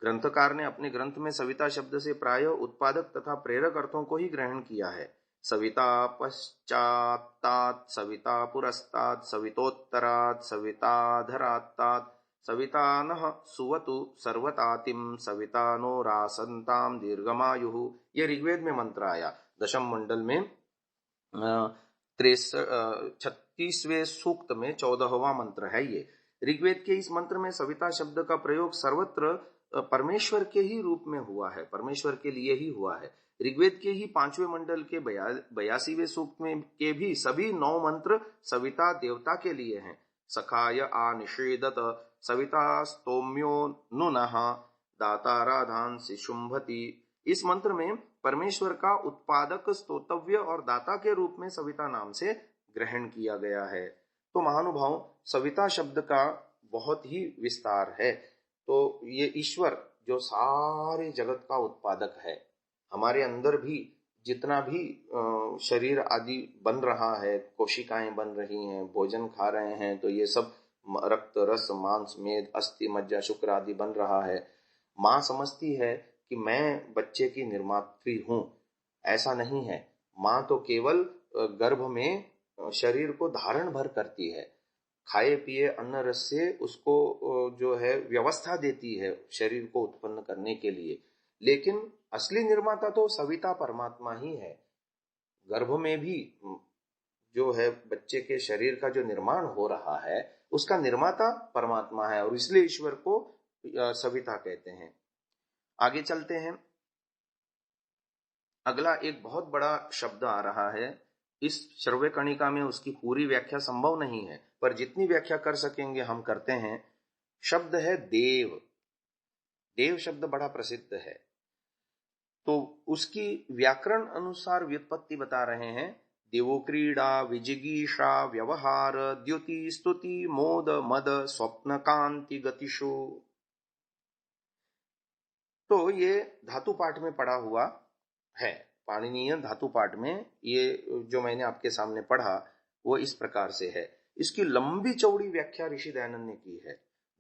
ग्रंथकार ने अपने ग्रंथ में सविता शब्द से प्राय उत्पादक तथा प्रेरक अर्थों को ही ग्रहण किया है। सविता पश्चात्तात्, सविता पुरस्तात्, सवितोत्तरात्, सविताधरात्तात्, सविता नः सुवतु सर्वतातिम, सविता नो रासन्ताम दीर्घमायुः। ये ऋग्वेद में मंत्र आया। दशम मंडल में 36वें सूक्त में 14वां मंत्र है ये। ऋग्वेद के इस मंत्र में सविता शब्द का प्रयोग सर्वत्र परमेश्वर के ही रूप में हुआ है, परमेश्वर के लिए ही हुआ है। ऋग्वेद के ही 5वें मंडल के 82वें सूक्त में के भी सभी 9 मंत्र सविता देवता के लिए हैं। सखाय आ निषेदत, सविता स्तोम्यो नुनः, दाताराधांसि शुंभति। इस मंत्र में परमेश्वर का उत्पादक, स्तोतव्य और दाता के रूप में सविता नाम से ग्रहण किया गया है। तो महानुभाव, सविता शब्द का बहुत ही विस्तार है। तो ये ईश्वर जो सारे जगत का उत्पादक है, हमारे अंदर भी जितना भी शरीर आदि बन रहा है, कोशिकाएं बन रही हैं, भोजन खा रहे हैं, तो ये सब रक्त, रस, मांस, मेद, अस्थि, मज्जा, शुक्र आदि बन रहा है। माँ समझती है कि मैं बच्चे की निर्मात्री हूं, ऐसा नहीं है। माँ तो केवल गर्भ में शरीर को धारण भर करती है, खाए पिए अन्न रस से उसको जो है व्यवस्था देती है शरीर को उत्पन्न करने के लिए। लेकिन असली निर्माता तो सविता परमात्मा ही है। गर्भ में भी जो है बच्चे के शरीर का जो निर्माण हो रहा है, उसका निर्माता परमात्मा है, और इसलिए ईश्वर को सविता कहते हैं। आगे चलते हैं। अगला एक बहुत बड़ा शब्द आ रहा है। इस श्रव्य कणिका में उसकी पूरी व्याख्या संभव नहीं है, पर जितनी व्याख्या कर सकेंगे हम करते हैं। शब्द है देव। देव शब्द बड़ा प्रसिद्ध है, तो उसकी व्याकरण अनुसार व्युत्पत्ति बता रहे हैं। देवो क्रीड़ा, विजिगीषा, व्यवहार, द्युति, स्तुति, मोद, मद, स्वप्न, कांति, गतिषु। तो ये धातु पाठ में पढ़ा हुआ है, पाणिनीय धातु पाठ में। ये जो मैंने आपके सामने पढ़ा वो इस प्रकार से है। इसकी लंबी चौड़ी व्याख्या ऋषि दयानंद ने की है,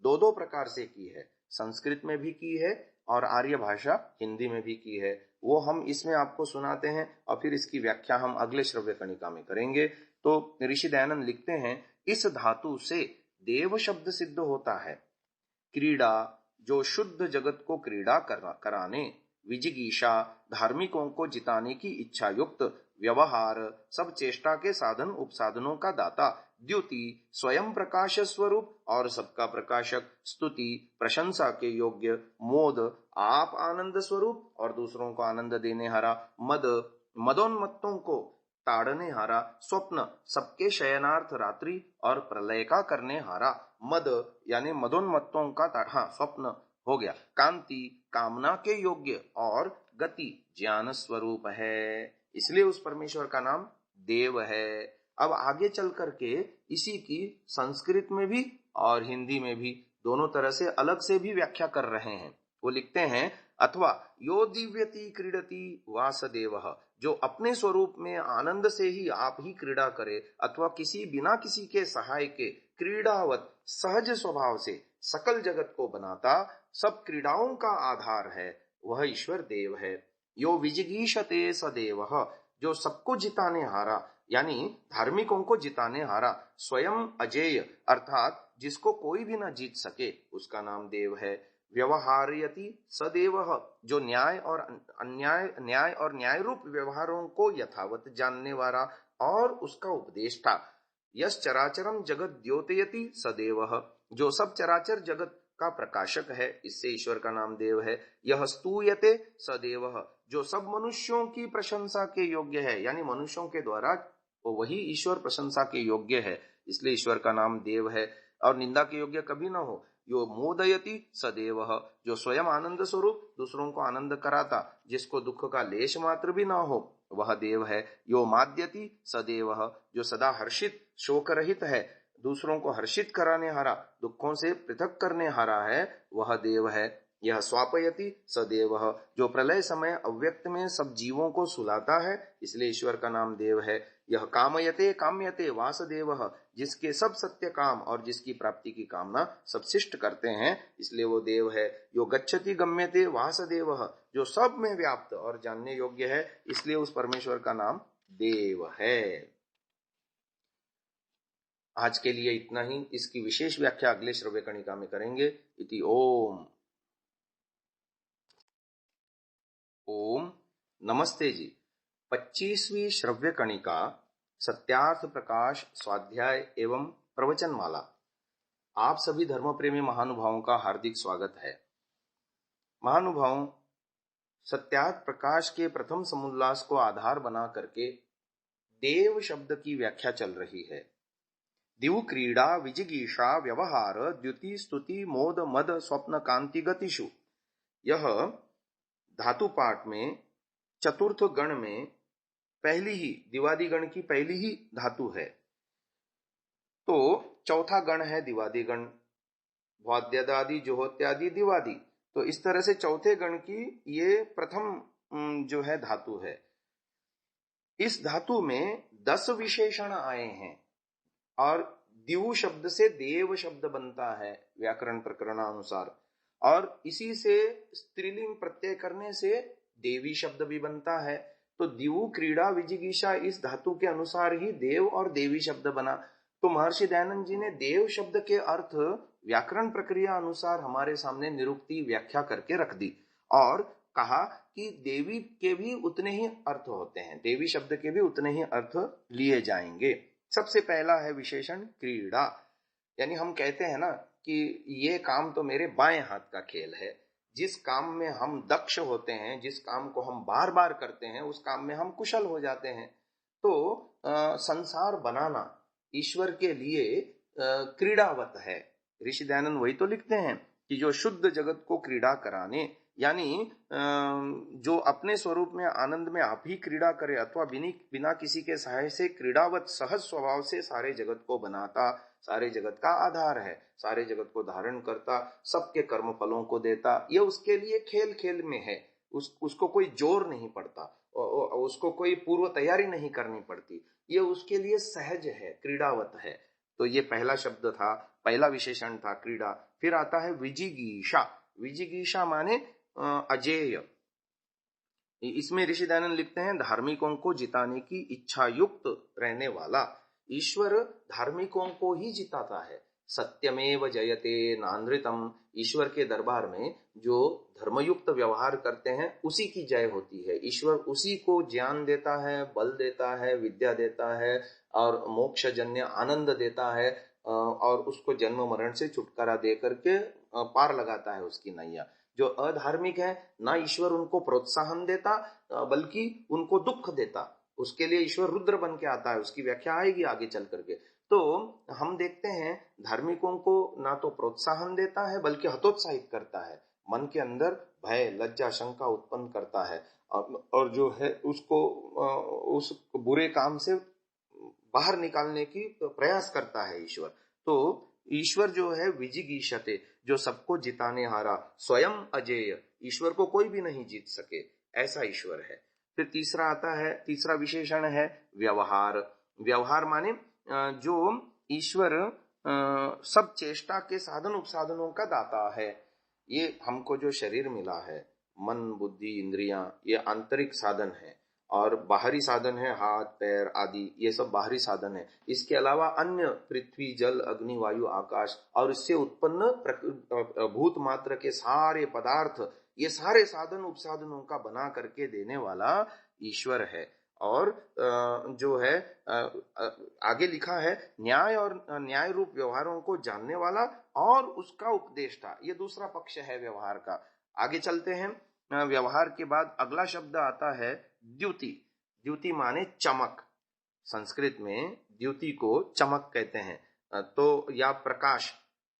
दो प्रकार से की है। संस्कृत में भी की है और आर्य भाषा हिंदी में भी की है। वो हम इसमें आपको सुनाते हैं और फिर इसकी व्याख्या हम अगले श्रव्य कणिका में करेंगे। तो ऋषि दयानंद लिखते हैं, इस धातु से देव शब्द सिद्ध होता है। क्रीड़ा, जो शुद्ध जगत को क्रीड़ा कराने, विजिगीषा, धार्मिकों को जिताने की इच्छा युक्त, व्यवहार, सब चेष्टा के साधन उपसाधनों का दाता, द्युति, स्वयं प्रकाश स्वरूप और सबका प्रकाशक, स्तुति, प्रशंसा के योग्य, मोद, आप आनंद स्वरूप और दूसरों को आनंद देने हारा, मद, मदोन्मत्तों को ताड़ने हारा, स्वप्न, सबके शयनार्थ रात्रि और प्रलय का करने हारा। मद यानी मदोन्मत्तों का स्वप्न हो गया। कांति, कामना के योग्य, और गति ज्ञान स्वरूप है, इसलिए उस परमेश्वर का नाम देव है। अब आगे चल करके इसी की संस्कृत में भी और हिंदी में भी दोनों तरह से अलग से भी व्याख्या कर रहे हैं। वो लिखते हैं, अथवा यो दिव्यति क्रीडति वासदेवः, जो अपने स्वरूप में आनंद से ही आप ही क्रीड़ा करे, अथवा किसी बिना किसी के सहाय के क्रीड़ावत सहज स्वभाव से सकल जगत को बनाता, सब क्रीड़ाओं का आधार है, वह ईश्वर देव है। यो विजिगीषते सदेवः, जो सबको जिताने हारा यानी धार्मिकों को जिताने हारा, स्वयं अजेय अर्थात जिसको कोई भी ना जीत सके, उसका नाम देव है। व्यवहारयति सदैव, जो न्याय और न्याय रूप व्यवहारों को यथावत जानने वाला और उसका उपदेष्टा। यश चराचरम जगत द्योतयति सदैव, जो सब चराचर जगत का प्रकाशक है, इससे ईश्वर का नाम देव है। यह स्तूयते सदैव, जो सब मनुष्यों की प्रशंसा के योग्य है, यानी मनुष्यों के द्वारा वही ईश्वर प्रशंसा के योग्य है, इसलिए ईश्वर का नाम देव है और निंदा के योग्य कभी ना हो। यो मोदयति सदैव, जो स्वयं आनंद स्वरूप दूसरों को आनंद कराता, जिसको दुख का लेश मात्र भी ना हो, वह देव है। यो माद्यति सदैव, जो सदा हर्षित शोक रहित है, दूसरों को हर्षित कराने हारा, दुखों से पृथक करने हारा है, वह देव है। यह स्वापयति सदैव, जो प्रलय समय अव्यक्त में सब जीवों को सुलाता है, इसलिए ईश्वर का नाम देव है। यह कामयते काम्यते वासुदेव, जिसके सब सत्य काम और जिसकी प्राप्ति की कामना सब शिष्ट करते हैं, इसलिए वो देव है। यो गच्छति गम्यते वासुदेव, जो सब में व्याप्त और जानने योग्य है, इसलिए उस परमेश्वर का नाम देव है। आज के लिए इतना ही। इसकी विशेष व्याख्या अगले श्रव्य कणिका में करेंगे। इति ओम। ओम नमस्ते जी। 25वीं श्रव्य कणिका सत्यार्थ प्रकाश स्वाध्याय एवं प्रवचन माला। आप सभी धर्म प्रेमी महानुभावों का हार्दिक स्वागत है। महानुभावों, सत्यार्थ प्रकाश के प्रथम समुल्लास को आधार बना करके देव शब्द की व्याख्या चल रही है। दिव क्रीड़ा विजिगीषा व्यवहार द्युति स्तुति मोद मद स्वप्न कांति गतिषु। यह धातु पाठ में चतुर्थ गण में पहली ही दिवादी गण की पहली ही धातु है। तो चौथा गण है दिवादी गण, भौद्यदादि जोहोत्यादि दिवादी। तो इस तरह से चौथे गण की ये प्रथम जो है धातु है। इस धातु में 10 विशेषण आए हैं और दिव शब्द से देव शब्द बनता है व्याकरण प्रकरणानुसार, और इसी से स्त्रीलिंग प्रत्यय करने से देवी शब्द भी बनता है। तो दिव क्रीड़ा विजिगीषा इस धातु के अनुसार ही देव और देवी शब्द बना। तो महर्षि दयानंद जी ने देव शब्द के अर्थ व्याकरण प्रक्रिया अनुसार हमारे सामने निरुक्ति व्याख्या करके रख दी और कहा कि देवी के भी उतने ही अर्थ होते हैं, देवी शब्द के भी उतने ही अर्थ लिए जाएंगे। सबसे पहला है विशेषण क्रीड़ा, यानी हम कहते हैं ना कि ये काम तो मेरे बाएं हाथ का खेल है। जिस काम में हम दक्ष होते हैं, जिस काम को हम बार बार करते हैं, उस काम में हम कुशल हो जाते हैं। तो संसार बनाना ईश्वर के लिए क्रीड़ावत है। ऋषि दयानंद वही तो लिखते हैं कि जो शुद्ध जगत को क्रीड़ा कराने, यानी जो अपने स्वरूप में आनंद में आप ही क्रीड़ा करे अथवा बिना किसी के सहाय से क्रीड़ावत सहज स्वभाव से सारे जगत को बनाता, सारे जगत का आधार है, सारे जगत को धारण करता, सबके कर्म फलों को देता, ये उसके लिए खेल खेल में है। उसको कोई जोर नहीं पड़ता, उसको कोई पूर्व तैयारी नहीं करनी पड़ती, ये उसके लिए सहज है, क्रीड़ावत है। तो ये पहला शब्द था, पहला विशेषण था क्रीड़ा। फिर आता है विजिगीषा। विजिगीषा माने अजेय। इसमें ऋषि दयानंद लिखते हैं धार्मिकों को जिताने की इच्छा युक्त रहने वाला। ईश्वर धार्मिकों को ही जिताता है। सत्यमेव जयते नानृतम, ईश्वर के दरबार में जो धर्मयुक्त व्यवहार करते हैं उसी की जय होती है। ईश्वर उसी को ज्ञान देता है, बल देता है, विद्या देता है और मोक्ष जन्य आनंद देता है और उसको जन्म मरण से छुटकारा दे करके पार लगाता है उसकी नैया। जो अधार्मिक है, ना ईश्वर उनको प्रोत्साहन देता बल्कि उनको दुख देता। उसके लिए ईश्वर रुद्र बन के आता है, उसकी व्याख्या आएगी आगे चल करके। तो हम देखते हैं धार्मिकों को ना तो प्रोत्साहन देता है बल्कि हतोत्साहित करता है, मन के अंदर भय लज्जा शंका उत्पन्न करता है और जो है उसको उस बुरे काम से बाहर निकालने की प्रयास करता है ईश्वर। तो ईश्वर जो है विजिगीषते, जो सबको जिताने हारा, स्वयं अजेय, ईश्वर को कोई भी नहीं जीत सके, ऐसा ईश्वर है। फिर तीसरा आता है, तीसरा विशेषण है व्यवहार। व्यवहार माने जो ईश्वर सब चेष्टा के साधन उपसाधनों का दाता है। ये हमको जो शरीर मिला है, मन बुद्धि इंद्रियां, ये आंतरिक साधन है और बाहरी साधन है हाथ पैर आदि, ये सब बाहरी साधन है। इसके अलावा अन्य पृथ्वी जल अग्नि वायु आकाश और इससे उत्पन्न भूत मात्र के सारे पदार्थ, ये सारे साधन उपसाधनों का बना करके देने वाला ईश्वर है। और जो है आगे लिखा है न्याय और न्याय रूप व्यवहारों को जानने वाला और उसका उपदेष्टा, ये दूसरा पक्ष है व्यवहार का। आगे चलते हैं। व्यवहार के बाद अगला शब्द आता है द्युति। द्युति माने चमक। संस्कृत में द्युति को चमक कहते हैं। तो या प्रकाश,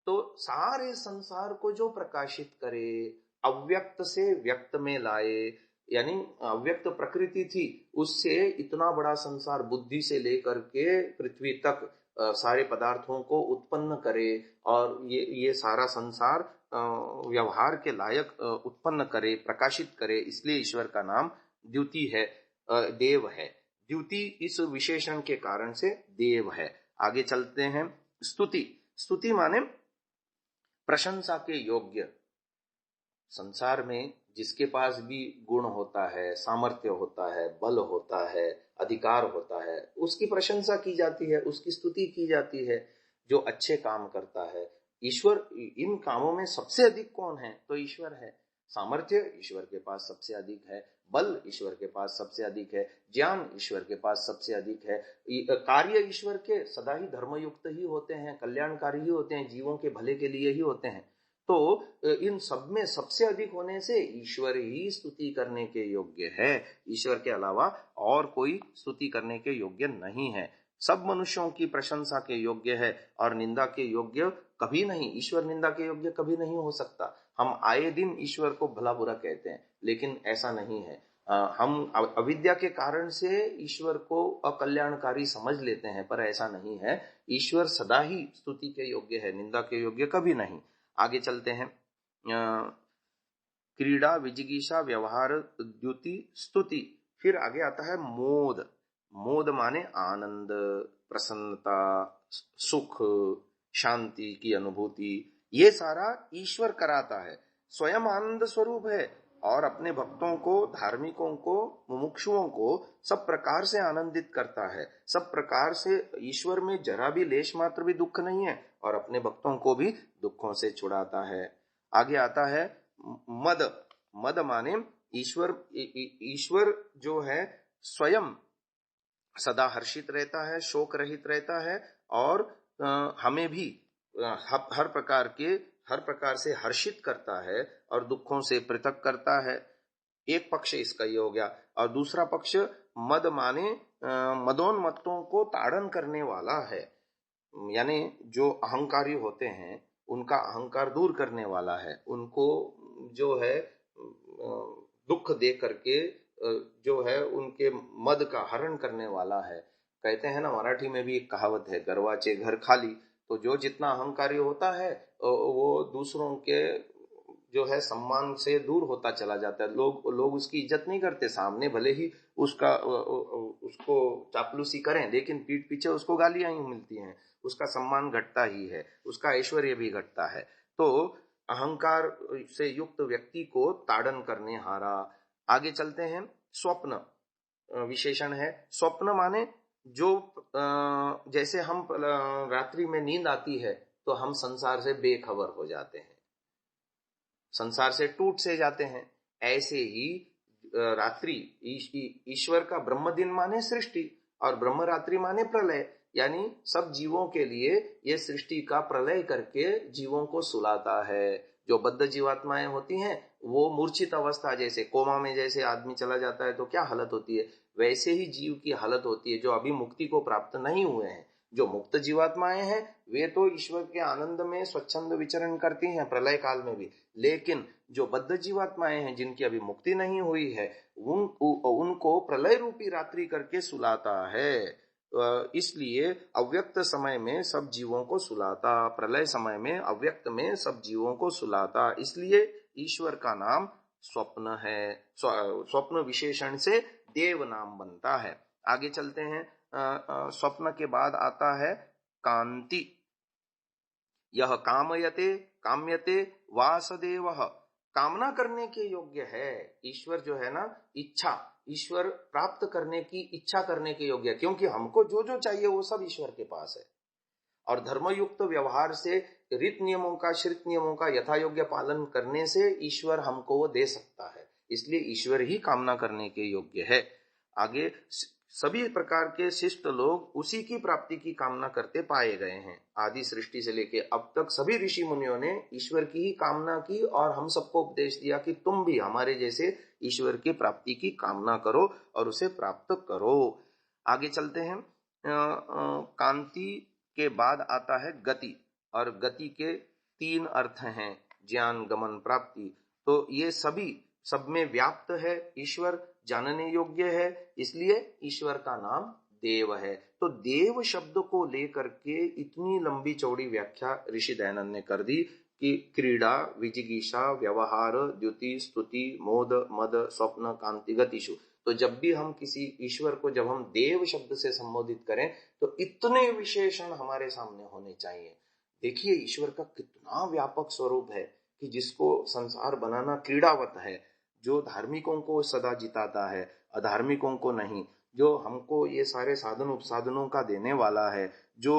तो सारे संसार को जो प्रकाशित करे, अव्यक्त से व्यक्त में लाए, यानी अव्यक्त प्रकृति थी उससे इतना बड़ा संसार बुद्धि से लेकर के पृथ्वी तक सारे पदार्थों को उत्पन्न करे और ये सारा संसार व्यवहार के लायक उत्पन्न करे, प्रकाशित करे, इसलिए ईश्वर का नाम द्युति है, देव है। द्युति इस विशेषण के कारण से देव है। आगे चलते हैं। स्तुति। स्तुति माने प्रशंसा के योग्य। संसार में जिसके पास भी गुण होता है, सामर्थ्य होता है, बल होता है, अधिकार होता है, उसकी प्रशंसा की जाती है, उसकी स्तुति की जाती है। जो अच्छे काम करता है, ईश्वर इन कामों में सबसे अधिक कौन है? तो ईश्वर है। सामर्थ्य ईश्वर के पास सबसे अधिक है, बल ईश्वर के पास सबसे अधिक है, ज्ञान ईश्वर के पास सबसे अधिक है। कार्य ईश्वर के सदा ही धर्मयुक्त ही होते हैं, कल्याणकारी ही होते हैं, जीवों के भले के लिए ही होते हैं। तो इन सब में सबसे अधिक होने से ईश्वर ही स्तुति करने के योग्य है। ईश्वर के अलावा और कोई स्तुति करने के योग्य नहीं है। सब मनुष्यों की प्रशंसा के योग्य है और निंदा के योग्य कभी नहीं। ईश्वर निंदा के योग्य कभी नहीं हो सकता। हम आए दिन ईश्वर को भला बुरा कहते हैं, लेकिन ऐसा नहीं है। हम अविद्या के कारण से ईश्वर को अकल्याणकारी समझ लेते हैं, पर ऐसा नहीं है। ईश्वर सदा ही स्तुति के योग्य है, निंदा के योग्य कभी नहीं। आगे चलते हैं। क्रीड़ा विजिगीषा व्यवहार द्युति स्तुति। फिर आगे आता है मोद। मोद माने आनंद, प्रसन्नता, सुख, शांति की अनुभूति। ये सारा ईश्वर कराता है, स्वयं आनंद स्वरूप है और अपने भक्तों को, धार्मिकों को, मुमुक्षुओं को सब प्रकार से आनंदित करता है। सब प्रकार से ईश्वर में जरा भी लेश मात्र भी दुख नहीं है और अपने भक्तों को भी दुखों से छुड़ाता है। आगे आता है मद। मद माने ईश्वर जो है स्वयं सदा हर्षित रहता है, शोक रहित रहता है और हमें भी हर प्रकार से हर्षित करता है और दुखों से पृथक करता है। एक पक्ष इसका ये हो गया। और दूसरा पक्ष मद माने मदोन्मत्तों को ताड़न करने वाला है, यानी जो अहंकारी होते हैं उनका अहंकार दूर करने वाला है, उनको जो है दुख दे करके जो है उनके मद का हरण करने वाला है। कहते हैं ना, मराठी में भी एक कहावत है, गर्वाचे घर खाली। तो जो जितना अहंकारी होता है वो दूसरों के जो है सम्मान से दूर होता चला जाता है। लोग उसकी इज्जत नहीं करते। सामने भले ही उसको चापलूसी करें, लेकिन पीठ पीछे उसको गालियां ही मिलती हैं, उसका सम्मान घटता ही है, उसका ऐश्वर्य भी घटता है। तो अहंकार से युक्त व्यक्ति को ताड़न करने हारा। आगे चलते हैं। स्वप्न विशेषण है। स्वप्न माने जो जैसे हम रात्रि में नींद आती है तो हम संसार से बेखबर हो जाते हैं, संसार से टूट से जाते हैं। ऐसे ही रात्रि ईश्वर का ब्रह्म दिन माने सृष्टि और ब्रह्म रात्रि माने प्रलय, यानी सब जीवों के लिए ये सृष्टि का प्रलय करके जीवों को सुलाता है। जो बद्ध जीवात्माएं होती हैं वो मूर्छित अवस्था, जैसे कोमा में जैसे आदमी चला जाता है तो क्या हालत होती है, वैसे ही जीव की हालत होती है जो अभी मुक्ति को प्राप्त नहीं हुए हैं। जो मुक्त जीवात्माएं हैं वे तो ईश्वर के आनंद में स्वच्छंद विचरण करती हैं प्रलय काल में भी, लेकिन जो बद्ध जीवात्माएं हैं जिनकी अभी मुक्ति नहीं हुई है उनको प्रलय रूपी रात्रि करके सुलाता है। इसलिए अव्यक्त समय में सब जीवों को सुलाता, प्रलय समय में अव्यक्त में सब जीवों को सुलाता, इसलिए ईश्वर का नाम स्वप्न है। स्वप्न विशेषण से देव नाम बनता है। आगे चलते हैं। स्वप्न के बाद आता है कांति। यह कामयते काम्यते वासुदेव, कामना करने के योग्य है। ईश्वर जो है ना, इच्छा ईश्वर प्राप्त करने की इच्छा करने के योग्य है, क्योंकि हमको जो जो चाहिए वो सब ईश्वर के पास है। और धर्मयुक्त व्यवहार से, रीत नियमों का, श्रुत नियमों का यथा योग्य पालन करने से ईश्वर हमको वो दे सकता है। इसलिए ईश्वर ही कामना करने के योग्य है। आगे सभी प्रकार के शिष्ट लोग उसी की प्राप्ति की कामना करते पाए गए हैं। आदि सृष्टि से लेके अब तक सभी ऋषि मुनियों ने ईश्वर की ही कामना की और हम सबको उपदेश दिया कि तुम भी हमारे जैसे ईश्वर की प्राप्ति की कामना करो और उसे प्राप्त करो। आगे चलते हैं। कांति के बाद आता है गति, और गति के तीन अर्थ हैं, ज्ञान, गमन, प्राप्ति। तो ये सभी सब में व्याप्त है, ईश्वर जानने योग्य है, इसलिए ईश्वर का नाम देव है। तो देव शब्द को लेकर के इतनी लंबी चौड़ी व्याख्या ऋषि दयानंद ने कर दी कि क्रीड़ा, विजिगीषा, व्यवहार, द्युति, स्तुति, मोद, मद, स्वप्न, कांति, गतिषु। तो जब भी हम किसी ईश्वर को जब हम देव शब्द से संबोधित करें तो इतने विशेषण हमारे सामने होने चाहिए। देखिए ईश्वर का कितना व्यापक स्वरूप है कि जिसको संसार बनाना क्रीड़ावत है, जो धार्मिकों को सदा जिताता है, अधार्मिकों को नहीं, जो हमको ये सारे साधन उपसाधनों का देने वाला है, जो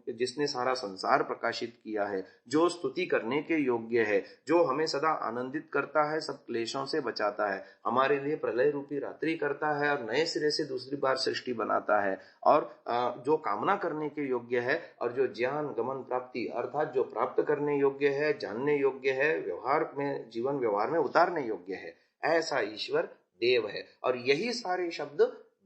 जिसने सारा संसार प्रकाशित किया है, जो स्तुति करने के योग्य है, जो हमें सदा आनंदित करता है, सब क्लेशों से बचाता है, हमारे लिए प्रलय रूपी रात्रि करता है और नए सिरे से दूसरी बार सृष्टि बनाता है, और जो कामना करने के योग्य है, और जो ज्ञान, गमन, प्राप्ति अर्थात जो प्राप्त करने योग्य है, जानने योग्य है, व्यवहार में, जीवन व्यवहार में उतारने योग्य है, ऐसा ईश्वर देव है। और यही सारे शब्द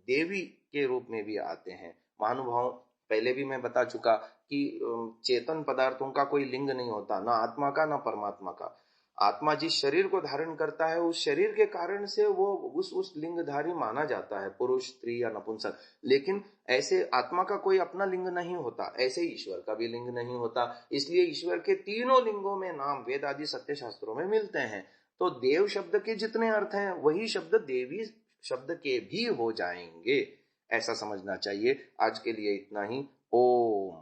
देवी के रूप में भी आते हैं। महानुभाव, पहले भी मैं बता चुका कि चेतन पदार्थों का कोई लिंग नहीं होता, ना आत्मा का ना परमात्मा का। आत्मा जिस शरीर को धारण करता है उस शरीर के कारण से वो उस लिंगधारी माना जाता है, पुरुष, स्त्री या नपुंसक। लेकिन ऐसे आत्मा का कोई अपना लिंग नहीं होता, ऐसे ईश्वर का भी लिंग नहीं होता। इसलिए ईश्वर के तीनों लिंगों में नाम वेद आदि सत्य शास्त्रों में मिलते हैं। तो देव शब्द के जितने अर्थ हैं वही शब्द देवी शब्द के भी हो जाएंगे, ऐसा समझना चाहिए। आज के लिए इतना ही। ओम।